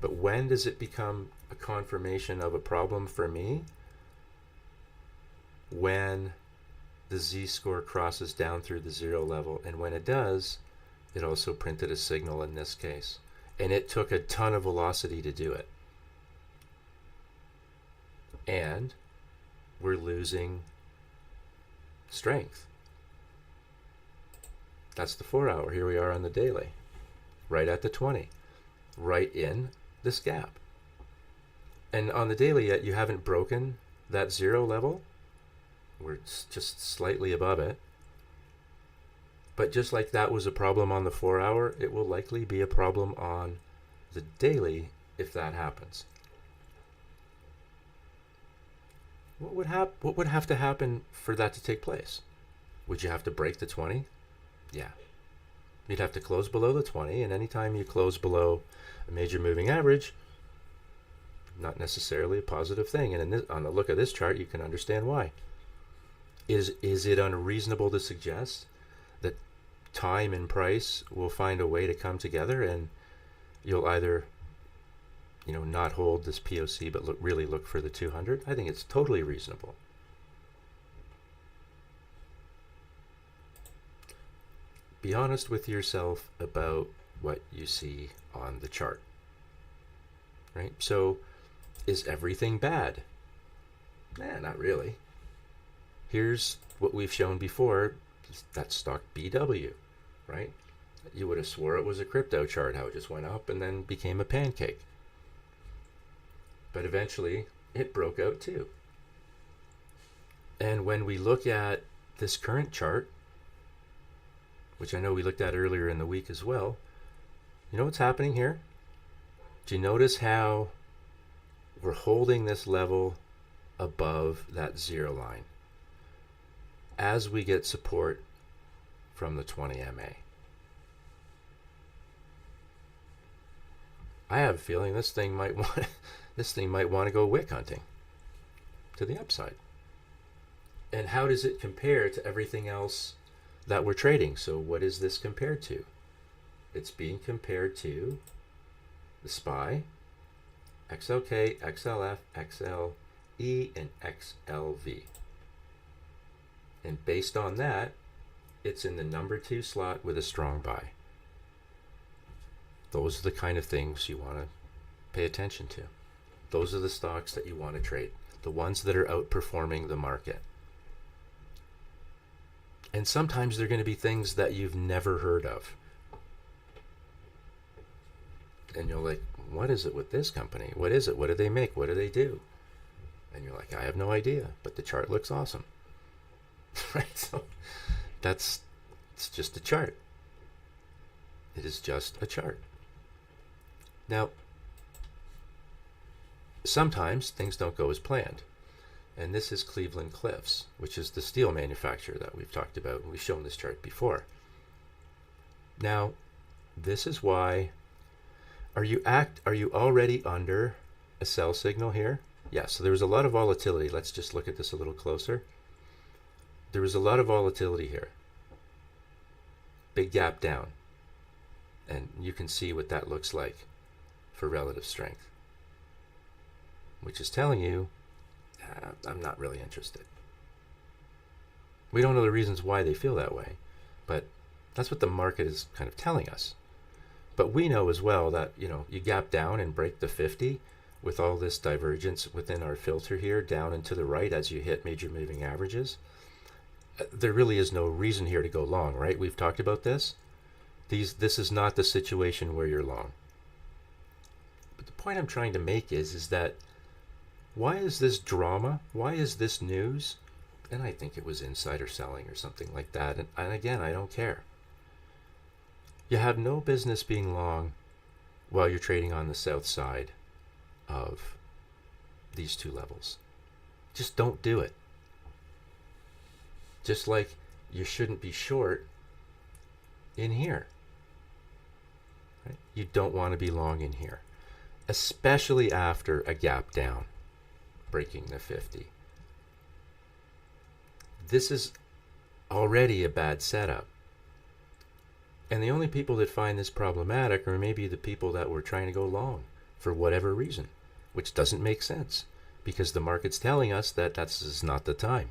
But when does it become a confirmation of a problem for me? When the z-score crosses down through the 0 level, and when it does, it also printed a signal in this case, and it took a ton of velocity to do it, and we're losing strength. That's the 4-hour. Here we are on the daily, right at the 20, right in this gap. And on the daily, yet you haven't broken that 0 level. We're just slightly above it. But just like that was a problem on the 4-hour, it will likely be a problem on the daily if that happens. What would have to happen for that to take place? Would you have to break the 20? Yeah. You'd have to close below the 20, and anytime you close below a major moving average, not necessarily a positive thing. And on the look of this chart, you can understand why. Is it unreasonable to suggest that time and price will find a way to come together, and you'll either not hold this POC but really look for the 200? I think it's totally reasonable. Be honest with yourself about what you see on the chart, right? So is everything bad? Nah, not really. Here's what we've shown before. That stock BW, right? You would have swore it was a crypto chart, how it just went up and then became a pancake. But eventually it broke out too. And when we look at this current chart, which I know we looked at earlier in the week as well, you know what's happening here? Do you notice how we're holding this level above that 0 line as we get support from the 20 MA? I have a feeling this thing might want to go wick hunting to the upside. And how does it compare to everything else that we're trading? So what is this compared to? It's being compared to the SPY, XLK, XLF, XLE, and XLV. And based on that, it's in the number 2 slot with a strong buy. Those are the kind of things you want to pay attention to. Those are the stocks that you want to trade, the ones that are outperforming the market. And sometimes they're going to be things that you've never heard of. And you're like, what is it with this company? What is it? What do they make? What do they do? And you're like, I have no idea, but the chart looks awesome. Right? So it's just a chart. It is just a chart. Now, sometimes things don't go as planned. And this is Cleveland Cliffs, which is the steel manufacturer that we've talked about, and we've shown this chart before. Now, this is why, are you already under a sell signal here? Yeah, so there was a lot of volatility. Let's just look at this a little closer. There was a lot of volatility here. Big gap down. And you can see what that looks like for relative strength, which is telling you, I'm not really interested. We don't know the reasons why they feel that way, but that's what the market is kind of telling us. But we know as well that, you gap down and break the 50 with all this divergence within our filter here down and to the right as you hit major moving averages. There really is no reason here to go long, right? We've talked about this. This is not the situation where you're long. But the point I'm trying to make is that why is this drama? Why is this news? And I think it was insider selling or something like that. And again, I don't care. You have no business being long while you're trading on the south side of these two levels. Just don't do it. Just like you shouldn't be short in here. Right? You don't want to be long in here, especially after a gap down, breaking the 50. This is already a bad setup. And the only people that find this problematic are maybe the people that were trying to go long for whatever reason, which doesn't make sense because the market's telling us that that's not the time.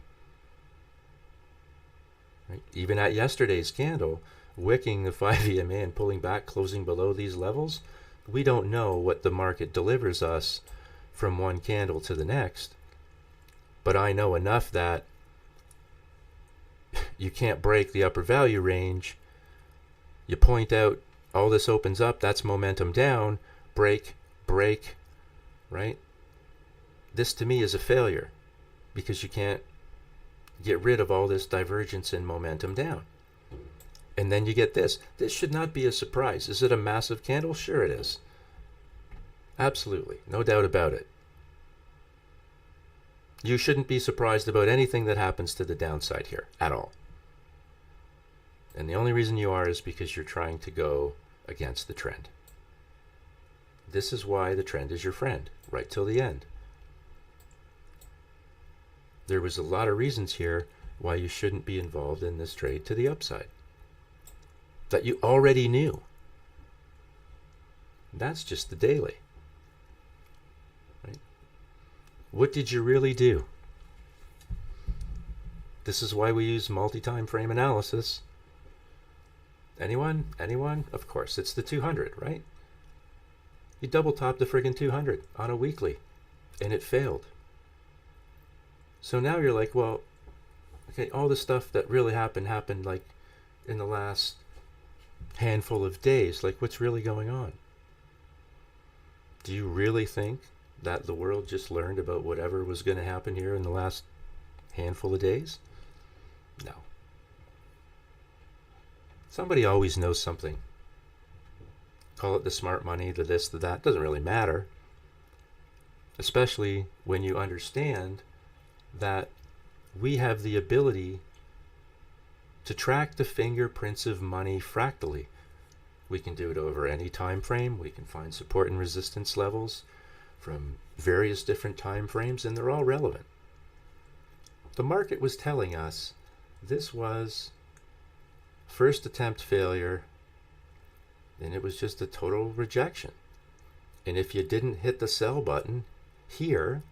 Right? Even at yesterday's candle, wicking the 5 EMA and pulling back, closing below these levels, we don't know what the market delivers us from one candle to the next. But I know enough that you can't break the upper value range. You point out, all this opens up, that's momentum down, break, right? This to me is a failure because you can't get rid of all this divergence and momentum down. And then you get this. This should not be a surprise. Is it a massive candle? Sure it is. Absolutely. No doubt about it. You shouldn't be surprised about anything that happens to the downside here at all. And the only reason you are is because you're trying to go against the trend. This is why the trend is your friend, right till the end. There was a lot of reasons here why you shouldn't be involved in this trade to the upside that you already knew. That's just the daily. Right? What did you really do? This is why we use multi-time frame analysis. Anyone? Of course, it's the 200, right? You double top the friggin' 200 on a weekly, and it failed. So now you're like, well, okay, all the stuff that really happened like in the last handful of days. Like, what's really going on? Do you really think that the world just learned about whatever was going to happen here in the last handful of days? No. Somebody always knows something. Call it the smart money, the this, the that. Doesn't really matter. Especially when you understand that we have the ability to track the fingerprints of money fractally. We can do it over any time frame. We can find support and resistance levels from various different time frames, and they're all relevant. The market was telling us this was first attempt failure, and it was just a total rejection. And if you didn't hit the sell button here,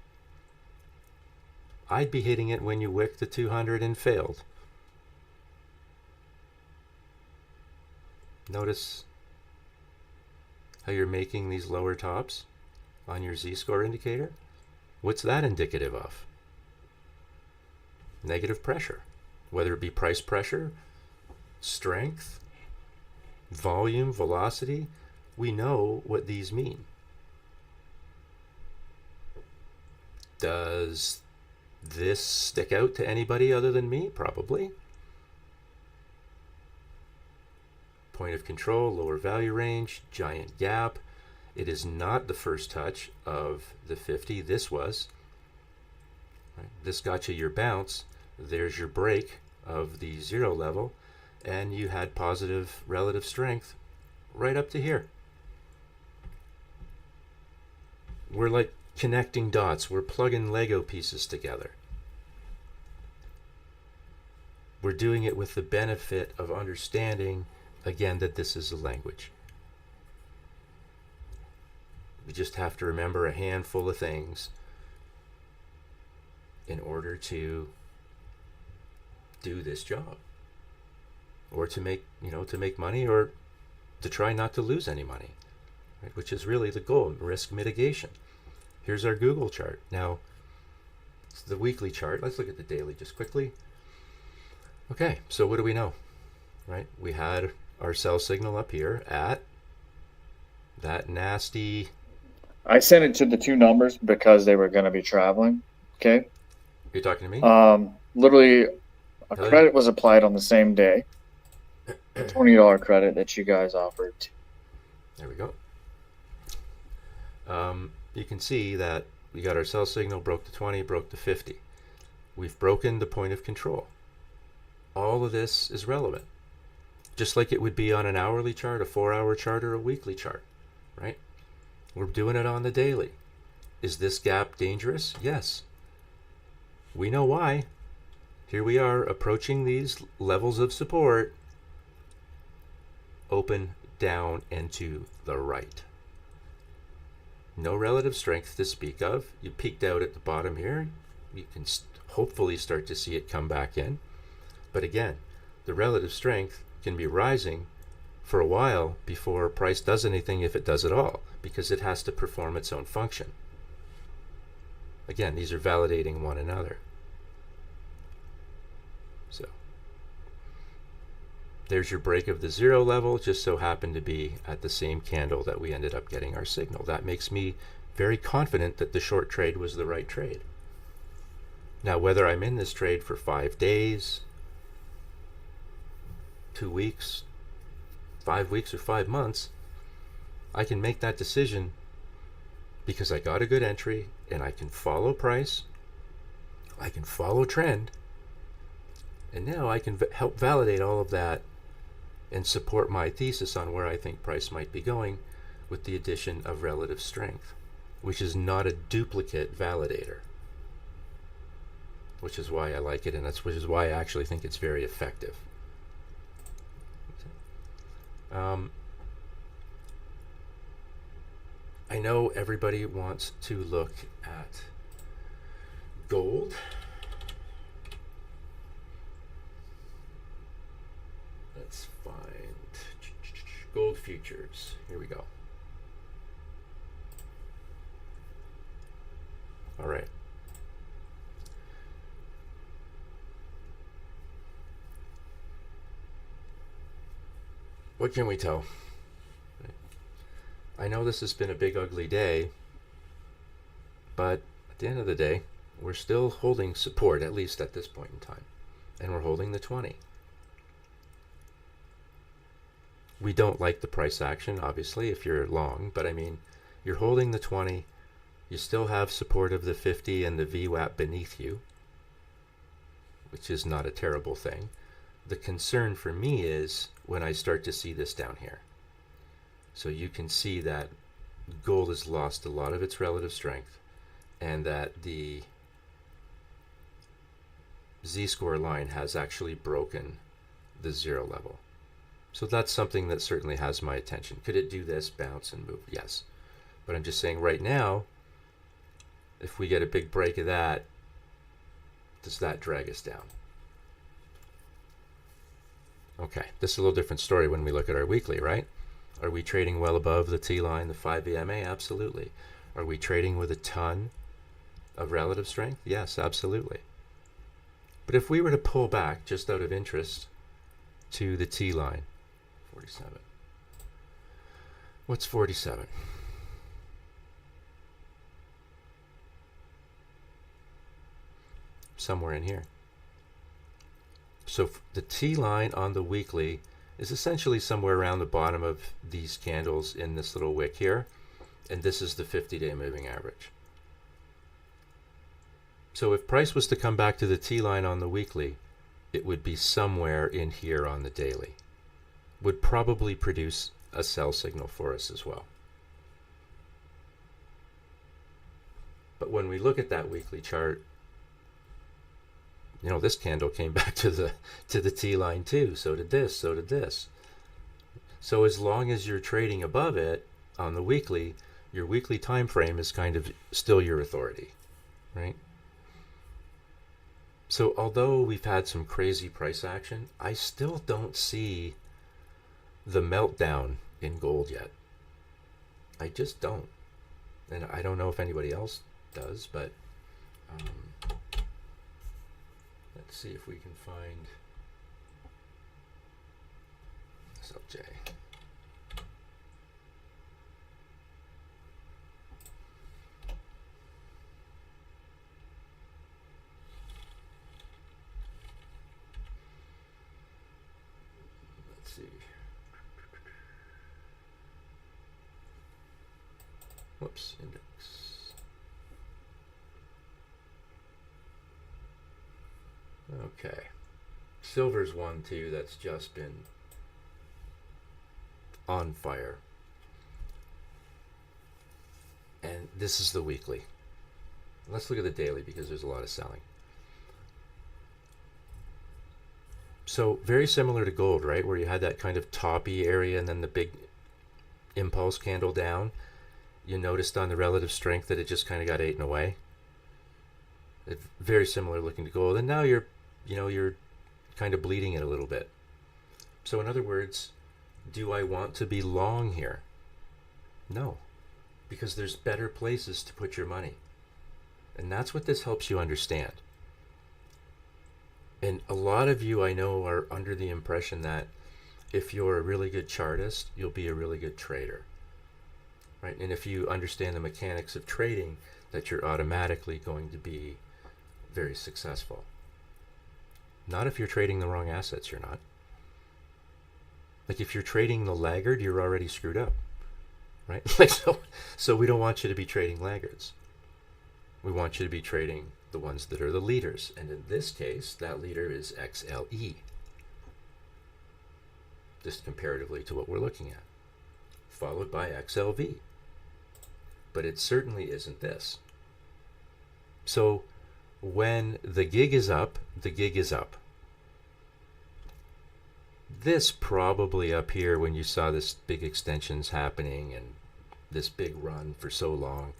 I'd be hitting it when you wicked the 200 and failed. Notice how you're making these lower tops on your Z-score indicator? What's that indicative of? Negative pressure, whether it be price pressure, strength, volume, velocity. We know what these mean. Does this stick out to anybody other than me? Probably. Point of control, lower value range, giant gap. It is not the first touch of the 50. This was. Right? This got you your bounce. There's your break of the 0 level, and you had positive relative strength right up to here. We're like connecting dots. We're plugging Lego pieces together. We're doing it with the benefit of understanding, again, that this is a language. We just have to remember a handful of things in order to do this job, or to make, to make money, or to try not to lose any money, right? Which is really the goal, risk mitigation. Here's our Google chart. Now, it's the weekly chart. Let's look at the daily just quickly. Okay, so what do we know, right? We had our sell signal up here at that nasty... I sent it to the two numbers because they were going to be traveling. Okay. You're talking to me? Literally, a credit was applied on the same day. A $20 credit that you guys offered. There we go. You can see that we got our sell signal, broke to 20, broke to 50. We've broken the point of control. All of this is relevant. Just like it would be on an hourly chart, a 4-hour chart, or a weekly chart, right? We're doing it on the daily. Is this gap dangerous? Yes. We know why. Here we are approaching these levels of support. Open, down, and to the right. No relative strength to speak of. You peaked out at the bottom here. You can hopefully start to see it come back in. But again, the relative strength can be rising for a while before price does anything, if it does at all, because it has to perform its own function. Again, these are validating one another. So there's your break of the 0 level, just so happened to be at the same candle that we ended up getting our signal. That makes me very confident that the short trade was the right trade. Now, whether I'm in this trade for 5 days, 2 weeks, 5 weeks, or 5 months, I can make that decision because I got a good entry and I can follow price, I can follow trend, and now I can help validate all of that and support my thesis on where I think price might be going with the addition of relative strength, which is not a duplicate validator, which is why I like it, and which is why I actually think it's very effective. I know everybody wants to look at gold. Let's find gold futures. Here we go. All right. What can we tell? I know this has been a big ugly day, but at the end of the day, we're still holding support, at least at this point in time, and we're holding the 20. We don't like the price action, obviously, if you're long, but I mean, you're holding the 20, you still have support of the 50 and the VWAP beneath you, which is not a terrible thing. The concern for me is when I start to see this down here. So you can see that gold has lost a lot of its relative strength, and that the Z-score line has actually broken the 0 level. So that's something that certainly has my attention. Could it do this, bounce and move? Yes. But I'm just saying right now, if we get a big break of that, does that drag us down? Okay, this is a little different story when we look at our weekly, right? Are we trading well above the T-line, the 5 EMA? Absolutely. Are we trading with a ton of relative strength? Yes, absolutely. But if we were to pull back just out of interest to the T-line, 47. What's 47? Somewhere in here. So the T-line on the weekly is essentially somewhere around the bottom of these candles in this little wick here, and this is the 50-day moving average. So if price was to come back to the T line on the weekly, it would be somewhere in here on the daily. Would probably produce a sell signal for us as well. But when we look at that weekly chart, you know, this candle came back to the T line too. So did this, so did this. So as long as you're trading above it on the weekly, your weekly time frame is kind of still your authority, right? So although we've had some crazy price action, I still don't see the meltdown in gold yet. I just don't. And I don't know if anybody else does, but let's see if we can find SLJ. Let's see. Whoops, index. Okay. Silver's one too that's just been on fire. And this is the weekly. Let's look at the daily because there's a lot of selling. So very similar to gold, right? Where you had that kind of toppy area and then the big impulse candle down. You noticed on the relative strength that it just kind of got eaten away. It's very similar looking to gold. And now you're kind of bleeding it a little bit. So in other words, do I want to be long here? No, because there's better places to put your money. And that's what this helps you understand. And a lot of you I know are under the impression that if you're a really good chartist, you'll be a really good trader. Right? And if you understand the mechanics of trading, that you're automatically going to be very successful. Not if you're trading the wrong assets, you're not. Like if you're trading the laggard, you're already screwed up, right? Like so we don't want you to be trading laggards. We want you to be trading the ones that are the leaders. And in this case, that leader is XLE. Just comparatively to what we're looking at. Followed by XLV. But it certainly isn't this. So when the gig is up, the gig is up. This probably up here when you saw this big extensions happening and this big run for so long,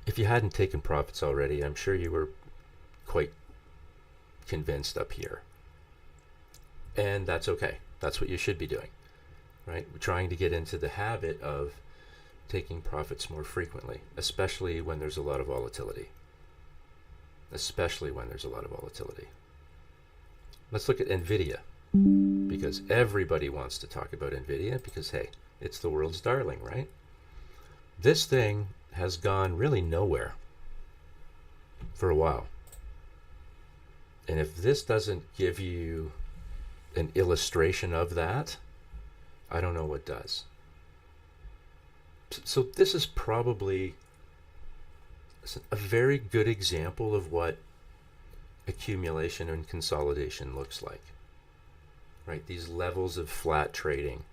if you hadn't taken profits already, I'm sure you were quite convinced up here. And that's okay. That's what you should be doing, right? We're trying to get into the habit of taking profits more frequently, especially when there's a lot of volatility. Especially when there's a lot of volatility. Let's look at NVIDIA, because everybody wants to talk about NVIDIA because, hey, it's the world's darling, right? This thing has gone really nowhere for a while. And if this doesn't give you an illustration of that, I don't know what does. So this is probably a very good example of what accumulation and consolidation looks like. Right? These levels of flat trading.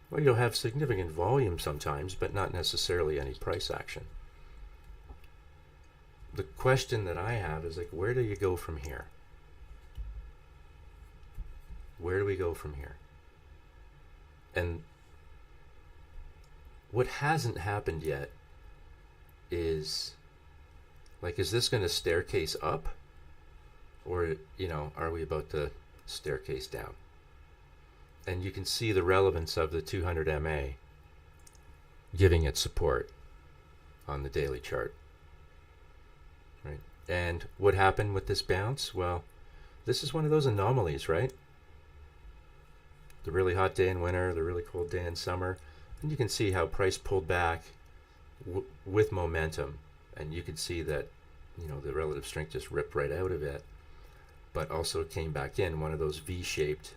Well, you'll have significant volume sometimes, but not necessarily any price action. The question that I have is like, where do you go from here? Where do we go from here? And what hasn't happened yet is, like, is this going to staircase up? Or, are we about to staircase down? And you can see the relevance of the 200 MA giving it support on the daily chart. Right? And what happened with this bounce? Well, this is one of those anomalies, right? The really hot day in winter, the really cold day in summer. And you can see how price pulled back with momentum. And you can see that, the relative strength just ripped right out of it. But also came back in one of those V-shaped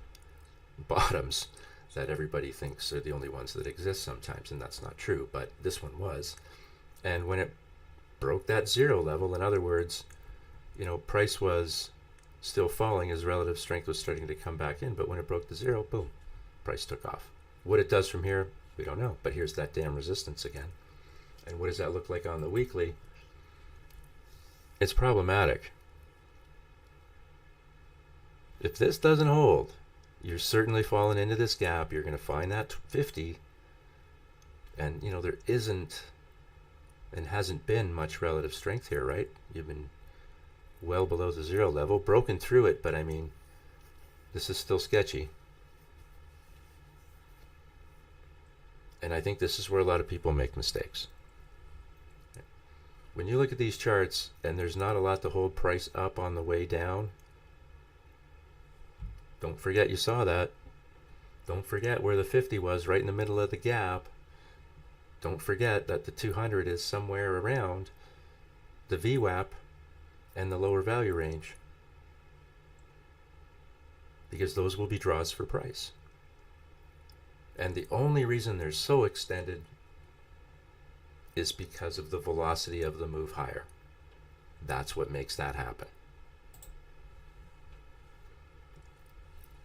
bottoms that everybody thinks are the only ones that exist sometimes. And that's not true. But this one was. And when it broke that zero level. In other words, price was still falling as relative strength was starting to come back in, but when it broke the zero, boom, price took off. What it does from here, we don't know, but here's that damn resistance again. And what does that look like on the weekly? It's problematic. If this doesn't hold, you're certainly falling into this gap. You're going to find that 50, and there isn't and hasn't been much relative strength here, right? You've been well below the zero level, broken through it, but I mean, this is still sketchy. And I think this is where a lot of people make mistakes. When you look at these charts and there's not a lot to hold price up on the way down, don't forget you saw that. Don't forget where the 50 was, right in the middle of the gap. Don't forget that the 200 is somewhere around the VWAP and the lower value range, because those will be draws for price. And the only reason they're so extended is because of the velocity of the move higher. That's what makes that happen.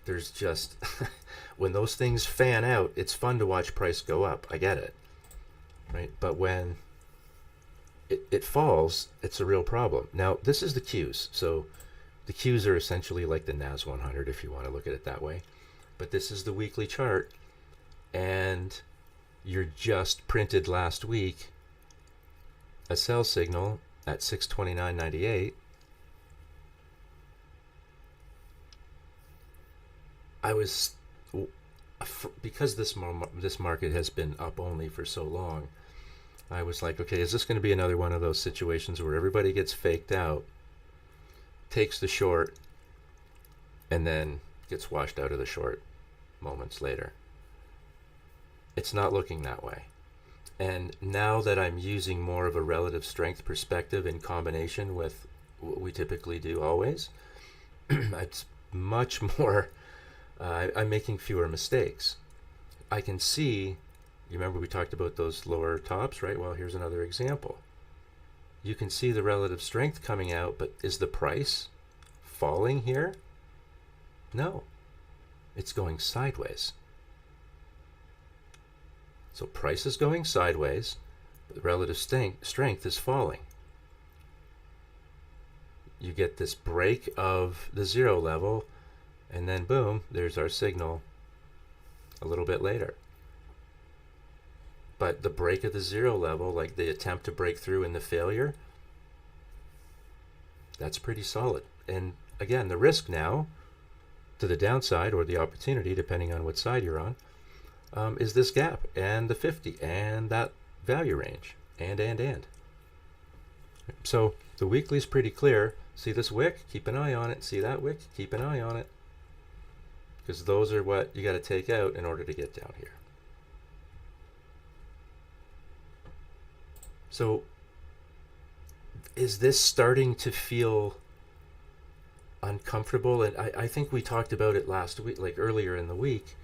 There's just, when those things fan out, it's fun to watch price go up. I get it, right? But when it falls, it's a real problem. Now, this is the Qs. So the Qs are essentially like the NAS 100, if you want to look at it that way. But this is the weekly chart, and you're just printed last week a sell signal at 629.98. I was, because this market has been up only for so long, I was like, okay, is this going to be another one of those situations where everybody gets faked out, takes the short, and then gets washed out of the short moments later? It's not looking that way. And now that I'm using more of a relative strength perspective in combination with what we typically do always, it's much more, I'm making fewer mistakes. I can see, you remember we talked about those lower tops, right? Well, here's another example. You can see the relative strength coming out, but is the price falling here? No, it's going sideways. So price is going sideways, but the relative strength is falling. You get this break of the zero level, and then boom, there's our signal a little bit later. But the break of the zero level, like the attempt to break through and the failure, that's pretty solid. And again, the risk now to the downside, or the opportunity, depending on what side you're on, is this gap and the 50 and that value range and. So the weekly is pretty clear. See this wick? Keep an eye on it. See that wick? Keep an eye on it. Because those are what you got to take out in order to get down here. So is this starting to feel uncomfortable? And I think we talked about it last week, like earlier in the week.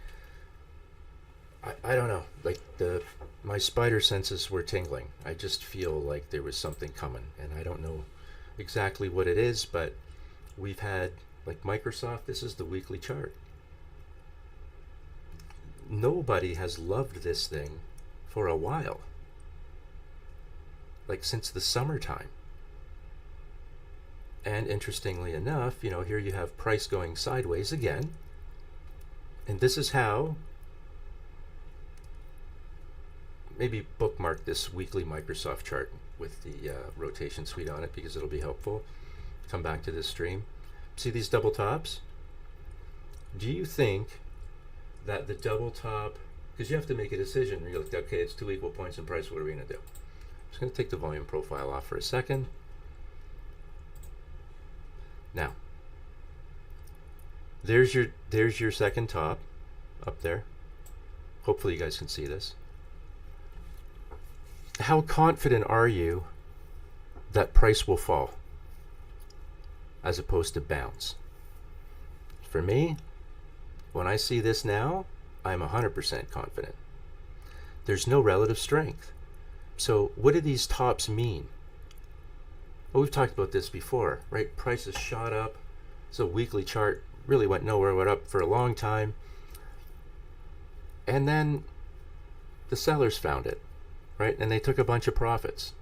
I don't know, like my spider senses were tingling. I just feel like there was something coming, and I don't know exactly what it is, but we've had, like Microsoft, this is the weekly chart. Nobody has loved this thing for a while, like since the summertime. And interestingly enough, here you have price going sideways again, and this is how, maybe bookmark this weekly Microsoft chart with the rotation suite on it, because it'll be helpful. Come back to this stream. See these double tops? Do you think that the double top, because you have to make a decision, you're like, okay, it's 2 equal points in price, what are we going to do? I'm just going to take the volume profile off for a second. Now, there's your second top up there. Hopefully you guys can see this. How confident are you that price will fall as opposed to bounce? For me, when I see this now, I'm 100% confident. There's no relative strength. So what do these tops mean? Well, we've talked about this before, right? Prices shot up. So weekly chart really went nowhere, went up for a long time. And then the sellers found it, right? And they took a bunch of profits.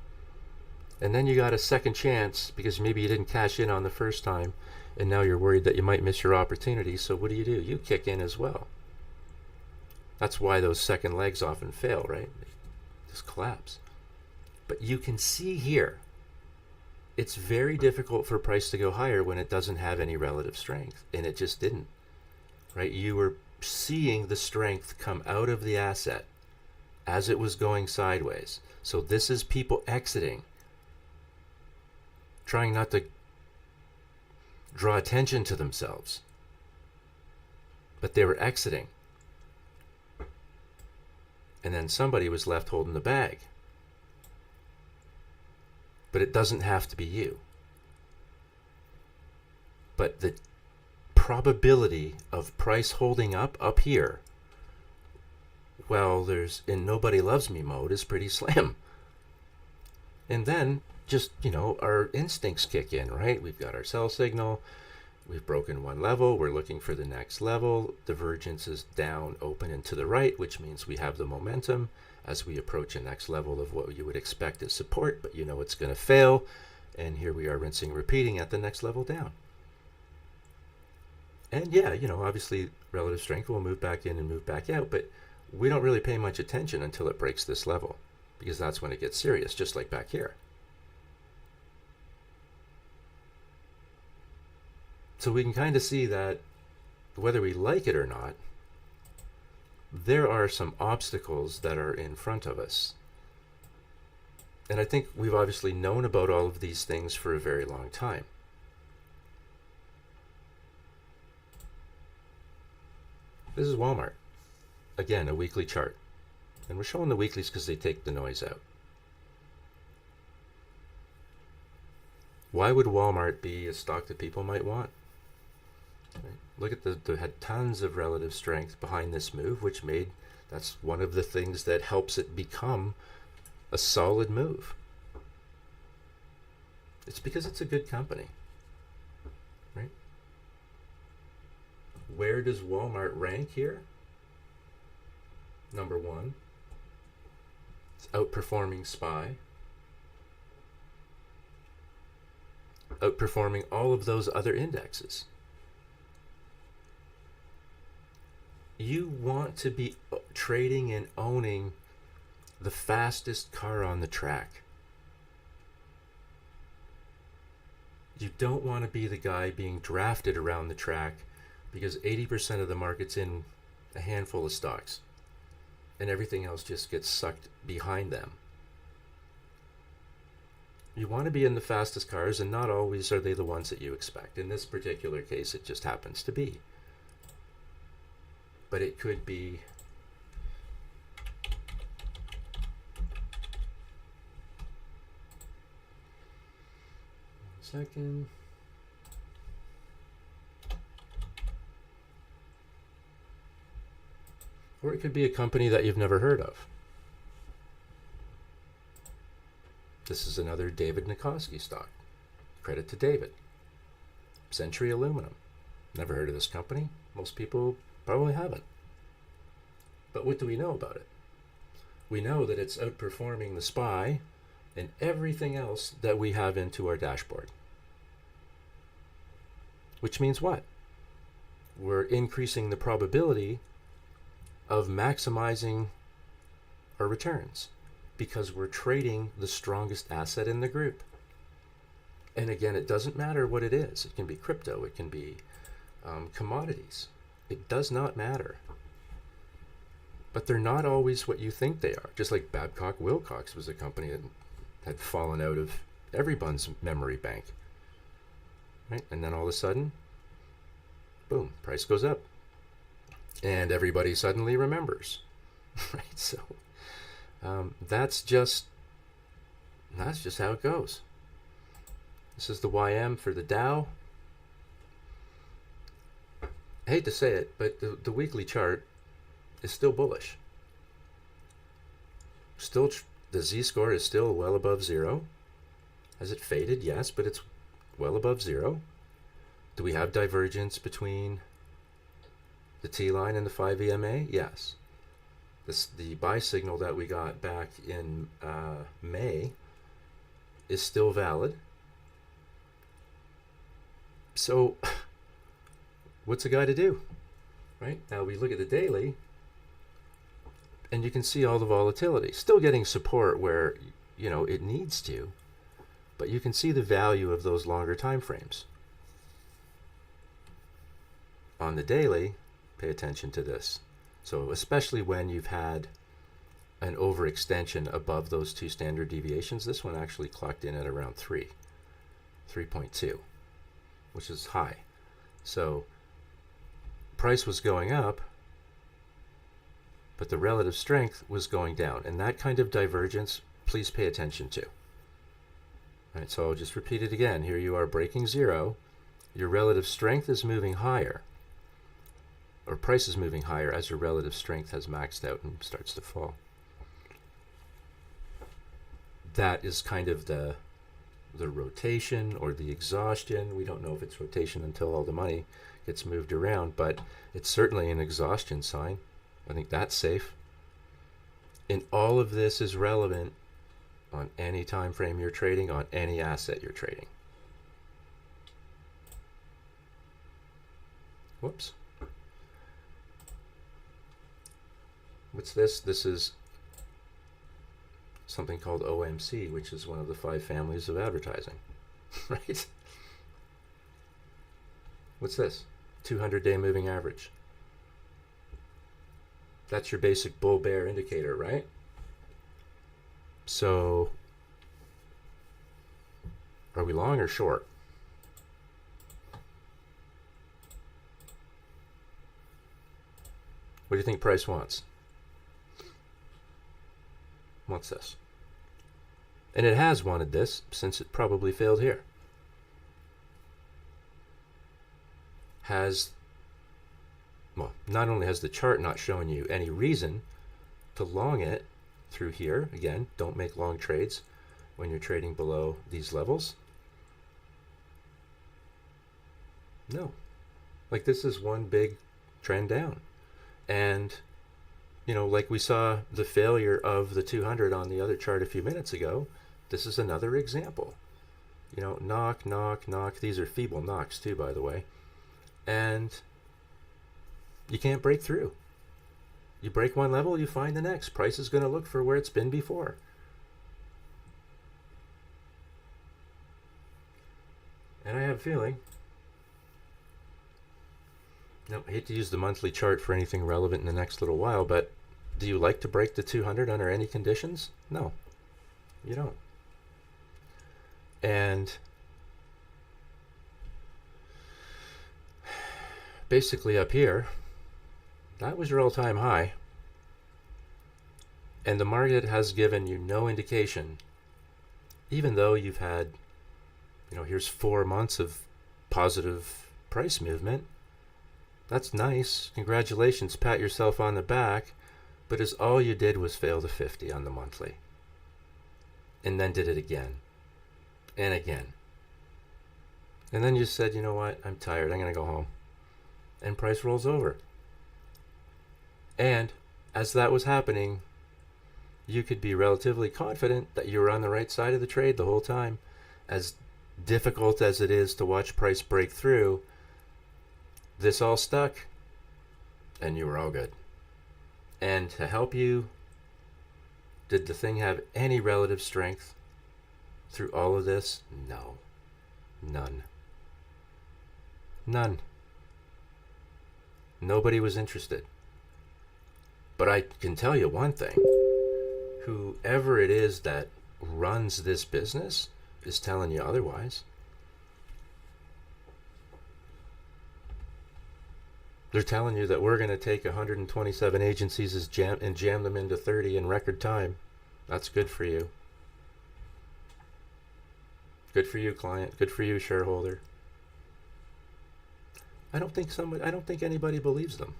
And then you got a second chance because maybe you didn't cash in on the first time, and now you're worried that you might miss your opportunity. So what do? You kick in as well. That's why those second legs often fail, right? They just collapse. But you can see here, it's very difficult for price to go higher when it doesn't have any relative strength, and it just didn't, right? You were seeing the strength come out of the asset as it was going sideways. So this is people exiting, trying not to draw attention to themselves, but they were exiting. And then somebody was left holding the bag. But it doesn't have to be you. But the probability of price holding up here, well, there's in nobody loves me mode is pretty slim. And then just, our instincts kick in, right? We've got our sell signal. We've broken one level. We're looking for the next level. Divergence is down, open, and to the right, which means we have the momentum as we approach a next level of what you would expect as support, but it's going to fail. And here we are rinsing, repeating at the next level down. And yeah, obviously relative strength will move back in and move back out, but we don't really pay much attention until it breaks this level, because that's when it gets serious, just like back here. So we can kind of see that whether we like it or not, there are some obstacles that are in front of us. And I think we've obviously known about all of these things for a very long time. This is Walmart. Again, a weekly chart. And we're showing the weeklies because they take the noise out. Why would Walmart be a stock that people might want? Right. Look at they had tons of relative strength behind this move, that's one of the things that helps it become a solid move. It's because it's a good company, right? Where does Walmart rank here? Number 1. It's outperforming SPY, outperforming all of those other indexes. You want to be trading and owning the fastest car on the track. You don't want to be the guy being drafted around the track because 80% of the market's in a handful of stocks and everything else just gets sucked behind them. You want to be in the fastest cars, and not always are they the ones that you expect. In this particular case, it just happens to be. But it could be second. Or it could be a company that you've never heard of. This is another David Nikoski stock. Credit to David. Century Aluminum. Never heard of this company. Most people probably haven't. But what do we know about it? We know that it's outperforming the SPY and everything else that we have into our dashboard. Which means what? We're increasing the probability of maximizing our returns because we're trading the strongest asset in the group. And again, it doesn't matter what it is. It can be crypto. It can be commodities. It does not matter. But they're not always what you think they are. Just like Babcock Wilcox was a company that had fallen out of everyone's memory bank. Right? And then all of a sudden, boom, price goes up. And everybody suddenly remembers. Right? So that's just how it goes. This is the YM for the Dow. I hate to say it, but the weekly chart is still bullish. The Z-score is still well above 0. Has it faded? Yes, but it's well above zero. Do we have divergence between the T line and the 5 EMA? Yes. The buy signal that we got back in May is still valid. So what's a guy to do? Right? Now we look at the daily, and you can see all the volatility. Still getting support where, you know, it needs to, but you can see the value of those longer time frames. On the daily, pay attention to this. So especially when you've had an overextension above those two standard deviations, this one actually clocked in at around 3.2, which is high. So price was going up, but the relative strength was going down. And that kind of divergence, please pay attention to. All right, so I'll just repeat it again. Here you are breaking zero. Your relative strength is moving higher, or price is moving higher as your relative strength has maxed out and starts to fall. That is kind of the rotation or the exhaustion. We don't know if it's rotation until all the money gets moved around, but it's certainly an exhaustion sign. I think that's safe. And all of this is relevant on any time frame you're trading, on any asset you're trading. Whoops. What's this? This is something called OMC, which is one of the 5 families of advertising, right? What's this? 200-day moving average. That's your basic bull-bear indicator, right? So, are we long or short? What do you think price wants? Wants this. And it has wanted this since it probably failed here. Well, not only has the chart not shown you any reason to long it through here, again, don't make long trades when you're trading below these levels. No. Like, this is one big trend down. And, you know, like we saw the failure of the 200 on the other chart a few minutes ago, this is another example. You know, knock, knock, knock. These are feeble knocks too, by the way. And you can't break through. You break one level, you find the next. Price is going to look for where it's been before. And I have a feeling, I hate to use the monthly chart for anything relevant in the next little while, but do you like to break the 200 under any conditions? No, you don't. And basically up here, that was your all-time high. And the market has given you no indication, even though you've had, you know, here's 4 months of positive price movement. That's nice. Congratulations. Pat yourself on the back. But as all you did was fail to 50 on the monthly. And then did it again. And again. And then you said, you know what? I'm tired. I'm going to go home. And price rolls over. And as that was happening, you could be relatively confident that you were on the right side of the trade the whole time. As difficult as it is to watch price break through, this all stuck, and you were all good. And to help you, did the thing have any relative strength through all of this? No. None. None. Nobody was interested. But I can tell you one thing. Whoever it is that runs this business is telling you otherwise. They're telling you that we're going to take 127 agencies and jam them into 30 in record time. That's good for you. Good for you, client. Good for you, shareholder. I don't think anybody believes them.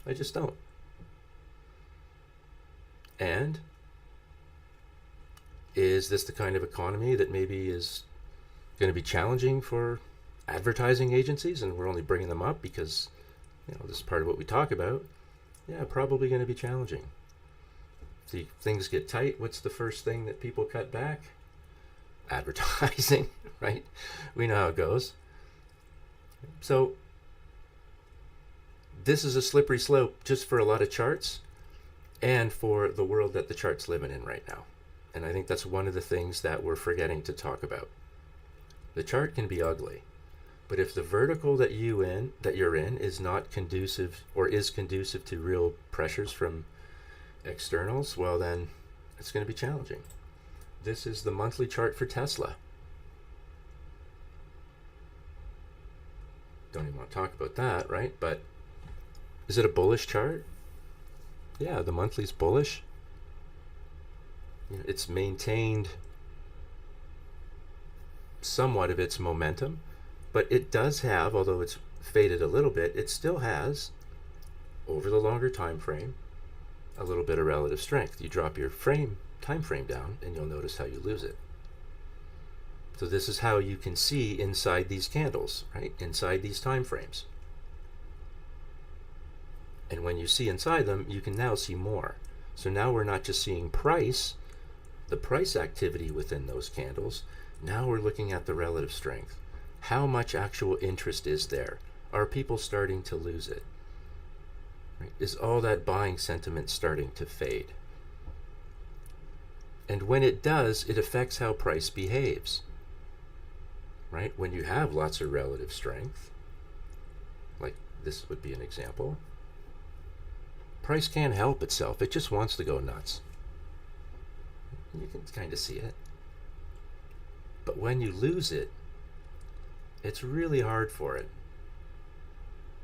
I just don't. And Is this the kind of economy that maybe is going to be challenging for advertising agencies, and we're only bringing them up because this is part of what we talk about? Yeah, probably going to be challenging. If things get tight, what's the first thing that people cut back? Advertising, right? We know how it goes. So this is a slippery slope just for a lot of charts and for the world that the chart's living in right now. And I think that's one of the things that we're forgetting to talk about. The chart can be ugly, but if the vertical that you're in is not conducive, or is conducive to real pressures from externals, well then it's going to be challenging. This is the monthly chart for Tesla. Don't even want to talk about that, right? But is it a bullish chart? Yeah, the monthly's bullish. It's maintained somewhat of its momentum, but it does have, although it's faded a little bit, it still has, over the longer time frame, a little bit of relative strength. You drop your time frame down and you'll notice how you lose it. So this is how you can see inside these candles, right? Inside these time frames. And when you see inside them, you can now see more. So now we're not just seeing price, the price activity within those candles. Now we're looking at the relative strength. How much actual interest is there? Are people starting to lose it? Right? Is all that buying sentiment starting to fade? And when it does, it affects how price behaves. Right? When you have lots of relative strength, like this would be an example, price can't help itself. It just wants to go nuts. You can kind of see it. But when you lose it, it's really hard for it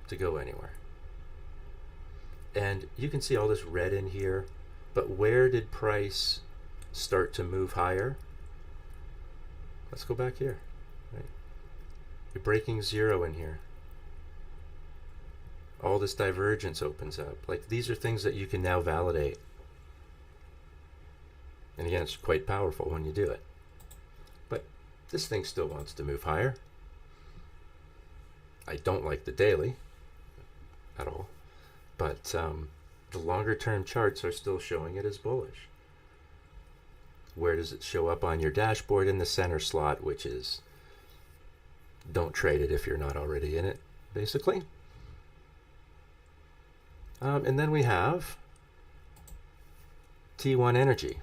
to go anywhere. And you can see all this red in here, but where did price start to move higher? Let's go back here. Right? You're breaking zero in here. All this divergence opens up. Like, these are things that you can now validate. And again, it's quite powerful when you do it. But this thing still wants to move higher. I don't like the daily at all. But the longer term charts are still showing it as bullish. Where does it show up on your dashboard? In the center slot, which is don't trade it if you're not already in it, basically. And then we have T1 Energy.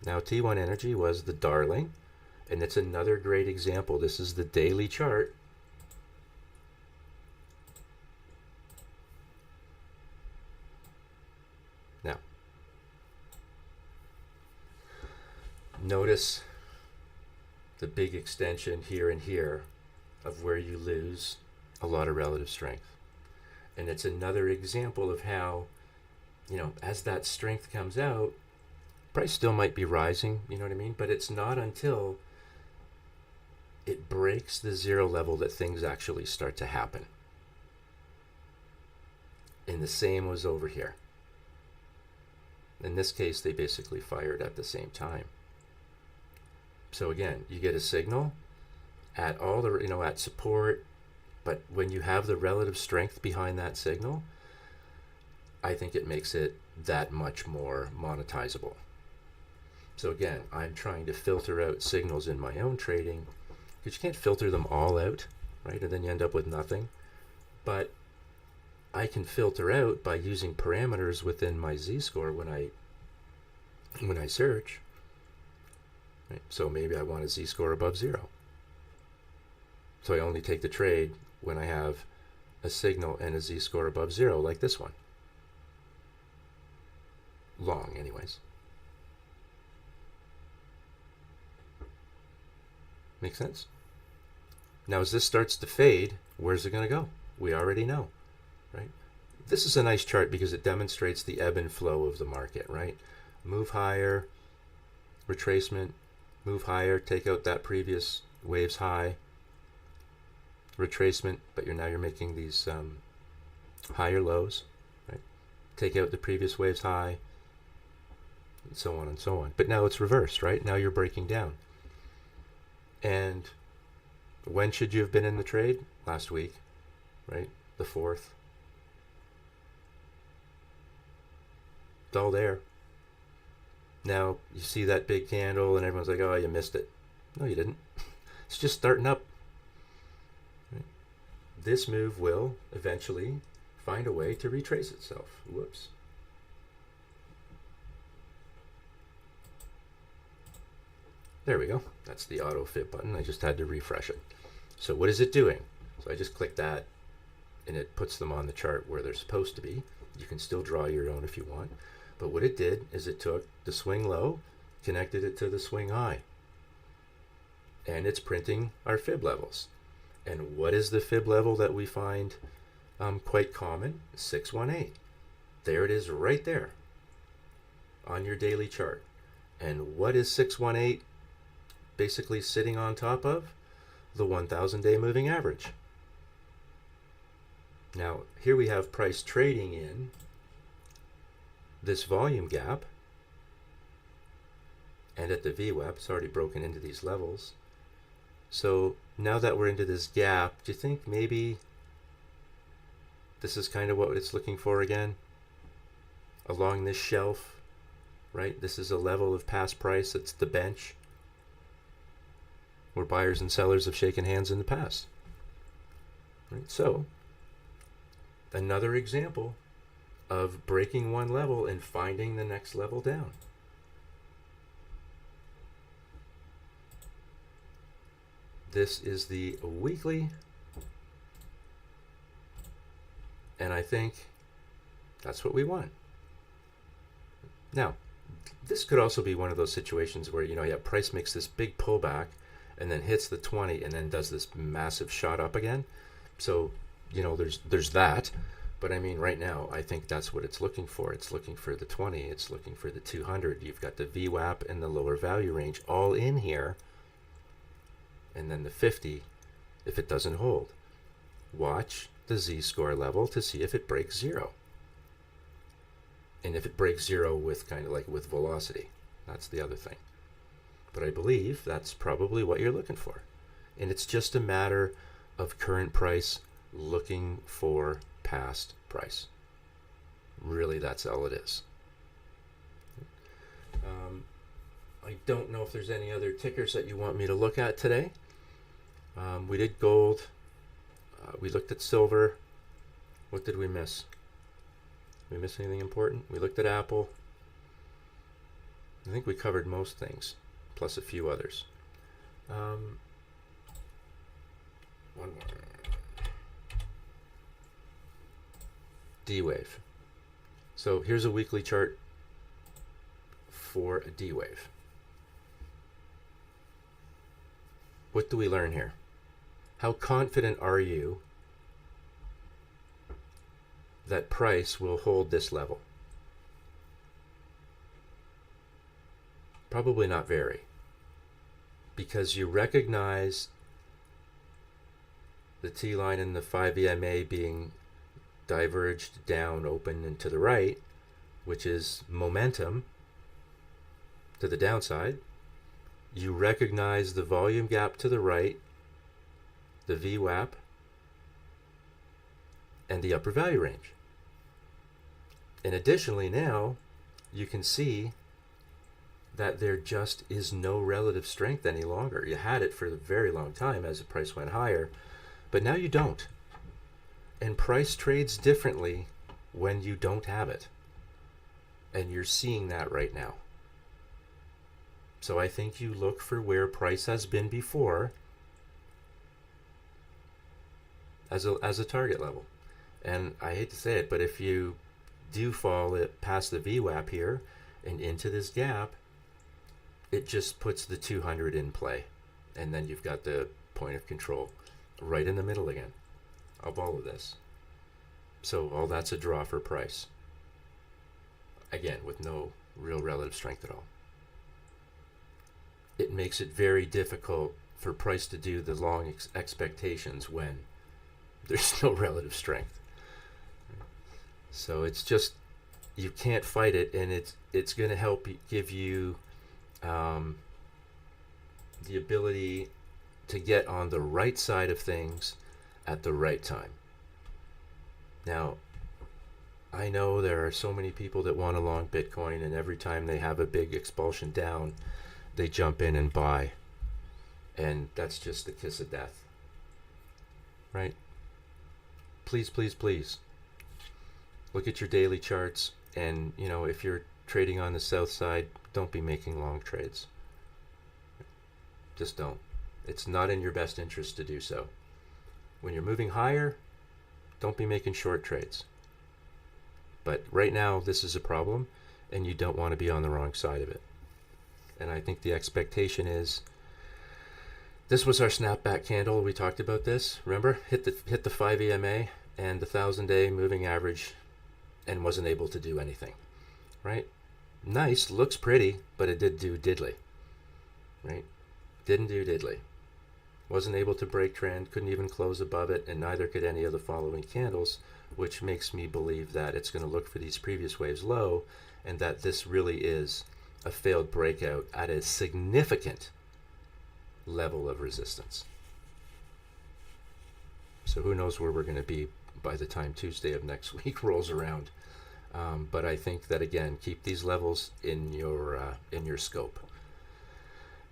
Now T1 Energy was the darling, and it's another great example. This is the daily chart. Now, notice the big extension here and here of where you lose a lot of relative strength. And it's another example of how, as that strength comes out, price still might be rising, you know what I mean? But it's not until it breaks the zero level that things actually start to happen. And the same was over here. In this case, they basically fired at the same time. So again, you get a signal at all the, at support, but when you have the relative strength behind that signal, I think it makes it that much more monetizable. So again, I'm trying to filter out signals in my own trading, because you can't filter them all out, right? And then you end up with nothing. But I can filter out by using parameters within my z-score when I search. Right? So maybe I want a z-score above 0. So I only take the trade when I have a signal and a z-score above 0, like this one. Long, anyways. Make sense? Now, as this starts to fade, where's it going to go? We already know, right? This is a nice chart because it demonstrates the ebb and flow of the market, right? Move higher, retracement, move higher, take out that previous wave's high, retracement, but now you're making these higher lows, right? Take out the previous wave's high, and so on and so on. But now it's reversed, right? Now you're breaking down. And when should you have been in the trade? Last week, right? The 4th. It's all there. Now you see that big candle and everyone's like, oh, you missed it. No, you didn't. It's just starting up. Right? This move will eventually find a way to retrace itself. Whoops. There we go. That's the auto fib button. I just had to refresh it. So what is it doing? So I just click that and it puts them on the chart where they're supposed to be. You can still draw your own if you want. But what it did is it took the swing low, connected it to the swing high. And it's printing our fib levels. And what is the fib level that we find quite common? 618. There it is right there on your daily chart. And what is 618 basically sitting on top of? The 1,000-day moving average. Now, here we have price trading in this volume gap, and at the VWAP, it's already broken into these levels. So now that we're into this gap, do you think maybe this is kind of what it's looking for again? Along this shelf, right? This is a level of past price. It's the bench where buyers and sellers have shaken hands in the past. Right? So another example of breaking one level and finding the next level down. This is the weekly, and I think that's what we want. Now, this could also be one of those situations where, price makes this big pullback and then hits the 20 and then does this massive shot up again. So, there's that. But I mean, right now, I think that's what it's looking for. It's looking for the 20. It's looking for the 200. You've got the VWAP and the lower value range all in here. And then the 50 if it doesn't hold. Watch the Z-score level to see if it breaks 0. And if it breaks 0 with kind of like with velocity. That's the other thing. But I believe that's probably what you're looking for. And it's just a matter of current price looking for past price. Really, that's all it is. I don't know if there's any other tickers that you want me to look at today. We did gold. We looked at silver. What did we miss? Did we miss anything important? We looked at Apple. I think we covered most things, plus a few others. One more. D-wave. So here's a weekly chart for a D-wave. What do we learn here? How confident are you that price will hold this level? Probably not very, because you recognize the T-line and the 5 EMA being diverged down, open, and to the right, which is momentum to the downside. You recognize the volume gap to the right, the VWAP, and the upper value range. And additionally now, you can see that there just is no relative strength any longer. You had it for a very long time as the price went higher, but now you don't. And price trades differently when you don't have it. And you're seeing that right now. So I think you look for where price has been before as a target level. And I hate to say it, but if you do fall past the VWAP here and into this gap, it just puts the 200 in play. And then you've got the point of control right in the middle again of all of this. So all that's a draw for price. Again, with no real relative strength at all. It makes it very difficult for price to do the long expectations when there's no relative strength. So it's just you can't fight it, and it's going to help give you um, the ability to get on the right side of things at the right time. Now, I know there are so many people that want to long Bitcoin, and every time they have a big expulsion down, they jump in and buy. And that's just the kiss of death. Right? Please, please, please. Look at your daily charts, and if you're trading on the south side, don't be making long trades. Just don't. It's not in your best interest to do so. When you're moving higher, don't be making short trades. But right now, this is a problem, and you don't want to be on the wrong side of it. And I think the expectation is, this was our snapback candle. We talked about this. Remember, hit the 5 EMA and the 1,000-day moving average, and wasn't able to do anything. Right? Nice, looks pretty, but it did do diddly. Right? Didn't do diddly. Wasn't able to break trend, couldn't even close above it, and neither could any of the following candles, which makes me believe that it's going to look for these previous waves low, and that this really is a failed breakout at a significant level of resistance. So who knows where we're going to be by the time Tuesday of next week rolls around. But I think that, again, keep these levels in your scope.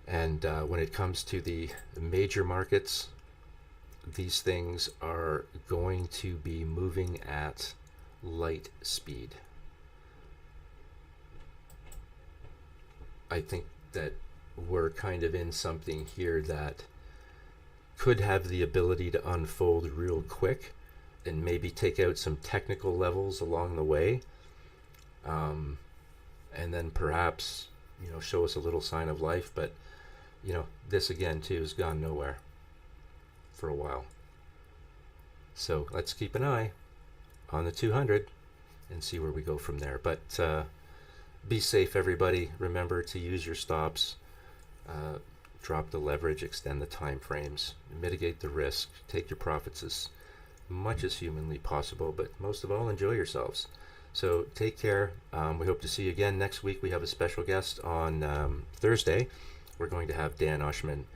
And when it comes to the major markets, these things are going to be moving at light speed. I think that we're kind of in something here that could have the ability to unfold real quick and maybe take out some technical levels along the way. And then perhaps, show us a little sign of life. But, this again, too, has gone nowhere for a while. So let's keep an eye on the 200 and see where we go from there. But be safe, everybody. Remember to use your stops, drop the leverage, extend the time frames, mitigate the risk, take your profits as much as humanly possible, but most of all, enjoy yourselves. So take care. We hope to see you again next week. We have a special guest on Thursday. We're going to have Dan Ushman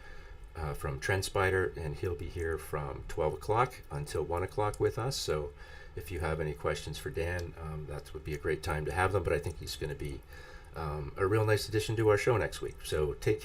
from TrendSpider, and he'll be here from 12 o'clock until 1 o'clock with us. So if you have any questions for Dan, that would be a great time to have them. But I think he's going to be a real nice addition to our show next week. So take care.